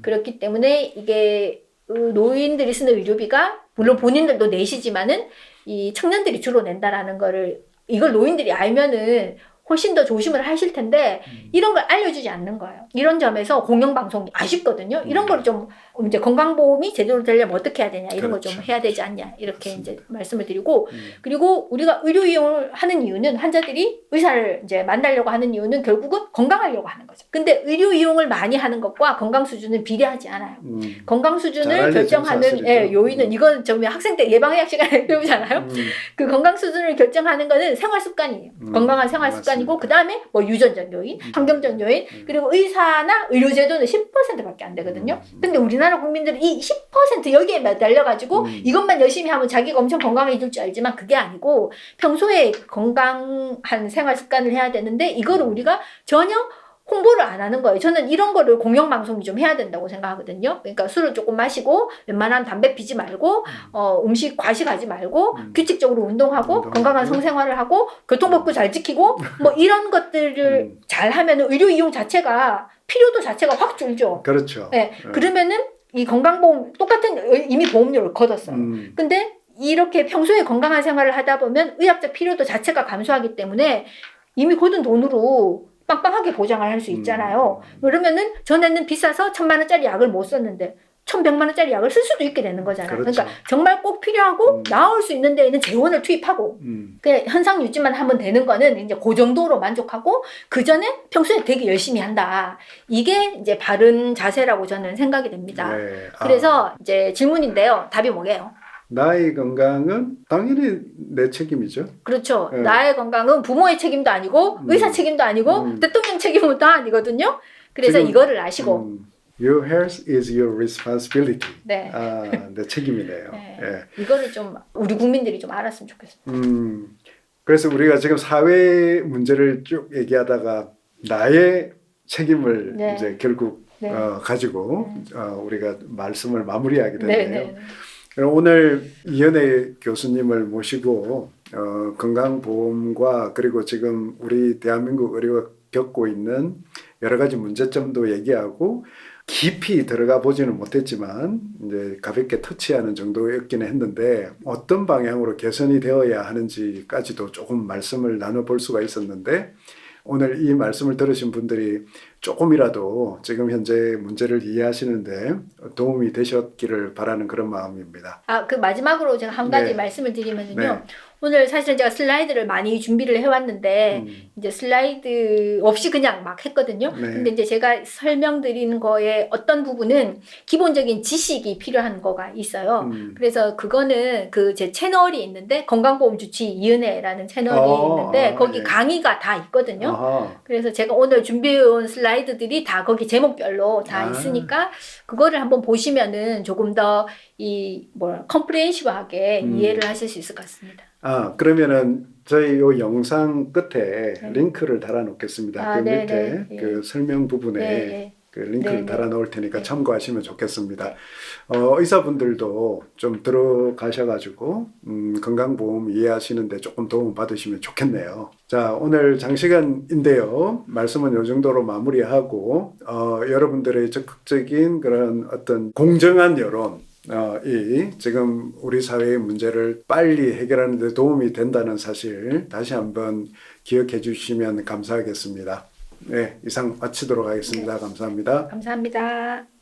그렇기 때문에 이게 노인들이 쓰는 의료비가 물론 본인들도 내시지만은 이 청년들이 주로 낸다라는 거를 이걸 노인들이 알면은 훨씬 더 조심을 하실 텐데 이런 걸 알려주지 않는 거예요. 이런 점에서 공영방송이 아쉽거든요. 이런 걸 좀 이제 건강보험이 제대로 되려면 어떻게 해야 되냐 이런 걸 좀 해야 되지 않냐 이렇게 이제 말씀을 드리고 그리고 우리가 의료 이용을 하는 이유는 환자들이 의사를 이제 만나려고 하는 이유는 결국은 건강하려고 하는 거죠. 근데 의료 이용을 많이 하는 것과 건강 수준은 비례하지 않아요. 건강 수준을 결정하는 요인은 이건 좀 학생 때 예방의학 시간에 배우잖아요. 그 건강 수준을 결정하는 거는 생활 습관이에요. 건강한 생활 습관이고 그 다음에 뭐 유전적 요인, 환경적 요인 그리고 의사나 의료제도는 10%밖에 안 되거든요. 근데 우리나라 국민들은 이 10% 여기에 매달려가지고 이것만 열심히 하면 자기가 엄청 건강해질 줄 알지만 그게 아니고 평소에 건강한 생활 습관을 해야 되는데 이거를 우리가 전혀 홍보를 안 하는 거예요. 저는 이런 거를 공영방송이 좀 해야 된다고 생각하거든요. 그러니까 술을 조금 마시고 웬만한 담배 피지 말고 음식 과식하지 말고 규칙적으로 운동하고 건강한 성생활을 하고 교통법도 잘 지키고 뭐 이런 것들을 잘 하면 의료 이용 자체가 필요도 자체가 확 줄죠. 그렇죠. 네. 그러면은 이 건강보험 똑같은 이미 보험료를 걷었어요. 근데 이렇게 평소에 건강한 생활을 하다 보면 의학적 필요도 자체가 감소하기 때문에 이미 걷은 돈으로 빵빵하게 보장을 할 수 있잖아요. 그러면은 전에는 비싸서 1,000만 원짜리 약을 못 썼는데 1,100만 원짜리 약을 쓸 수도 있게 되는 거잖아요. 그렇죠. 그러니까 정말 꼭 필요하고 나을 수 있는 데에는 재원을 투입하고 그냥 현상 유지만 하면 되는 거는 이제 그 정도로 만족하고 그 전에 평소에 되게 열심히 한다. 이게 이제 바른 자세라고 저는 생각이 됩니다. 네. 그래서 이제 질문인데요. 답이 뭐게요? 나의 건강은 당연히 내 책임이죠. 그렇죠. 네. 나의 건강은 부모의 책임도 아니고 의사 책임도 아니고 대통령 책임은 다 아니거든요. 그래서 지금, 이거를 아시고 Your health is your responsibility. 네. 내 책임이네요. 네. 예. 이거를 좀 우리 국민들이 좀 알았으면 좋겠습니다. 그래서 우리가 지금 사회 문제를 쭉 얘기하다가 나의 책임을 네. 이제 결국 네. 가지고 우리가 말씀을 마무리하게 네, 됐네요. 네. 오늘 이현애 교수님을 모시고 건강보험과 그리고 지금 우리 대한민국 의료가 겪고 있는 여러 가지 문제점도 얘기하고 깊이 들어가 보지는 못했지만 이제 가볍게 터치하는 정도였기는 했는데 어떤 방향으로 개선이 되어야 하는지까지도 조금 말씀을 나눠볼 수가 있었는데 오늘 이 말씀을 들으신 분들이 조금이라도 지금 현재 문제를 이해하시는데 도움이 되셨기를 바라는 그런 마음입니다. 그 마지막으로 제가 한 가지 네. 말씀을 드리면요. 네. 오늘 사실 제가 슬라이드를 많이 준비를 해왔는데 이제 슬라이드 없이 그냥 막 했거든요. 네. 근데 이제 제가 설명드리는 거에 어떤 부분은 기본적인 지식이 필요한 거가 있어요. 그래서 그거는 그 제 채널이 있는데 건강보험 주치 이은혜라는 채널이 있는데 거기 네. 강의가 다 있거든요. 아하. 그래서 제가 오늘 준비해온 슬라이드들이 다 거기 제목별로 다 있으니까 그거를 한번 보시면은 조금 더 이 컴프레hen시브하게 이해를 하실 수 있을 것 같습니다. 그러면은 저희 요 영상 끝에 네. 링크를 달아 놓겠습니다. 그 네, 밑에 네. 그 설명 부분에 네. 그 링크를 네, 달아 놓을 테니까 네. 참고하시면 좋겠습니다. 의사분들도 좀 들어가셔가지고 건강보험 이해하시는데 조금 도움 받으시면 좋겠네요. 자, 오늘 장시간인데요. 말씀은 요 정도로 마무리하고 여러분들의 적극적인 그런 어떤 공정한 여론 이 지금 우리 사회의 문제를 빨리 해결하는 데 도움이 된다는 사실 다시 한번 기억해 주시면 감사하겠습니다. 네, 이상 마치도록 하겠습니다. 감사합니다. 감사합니다.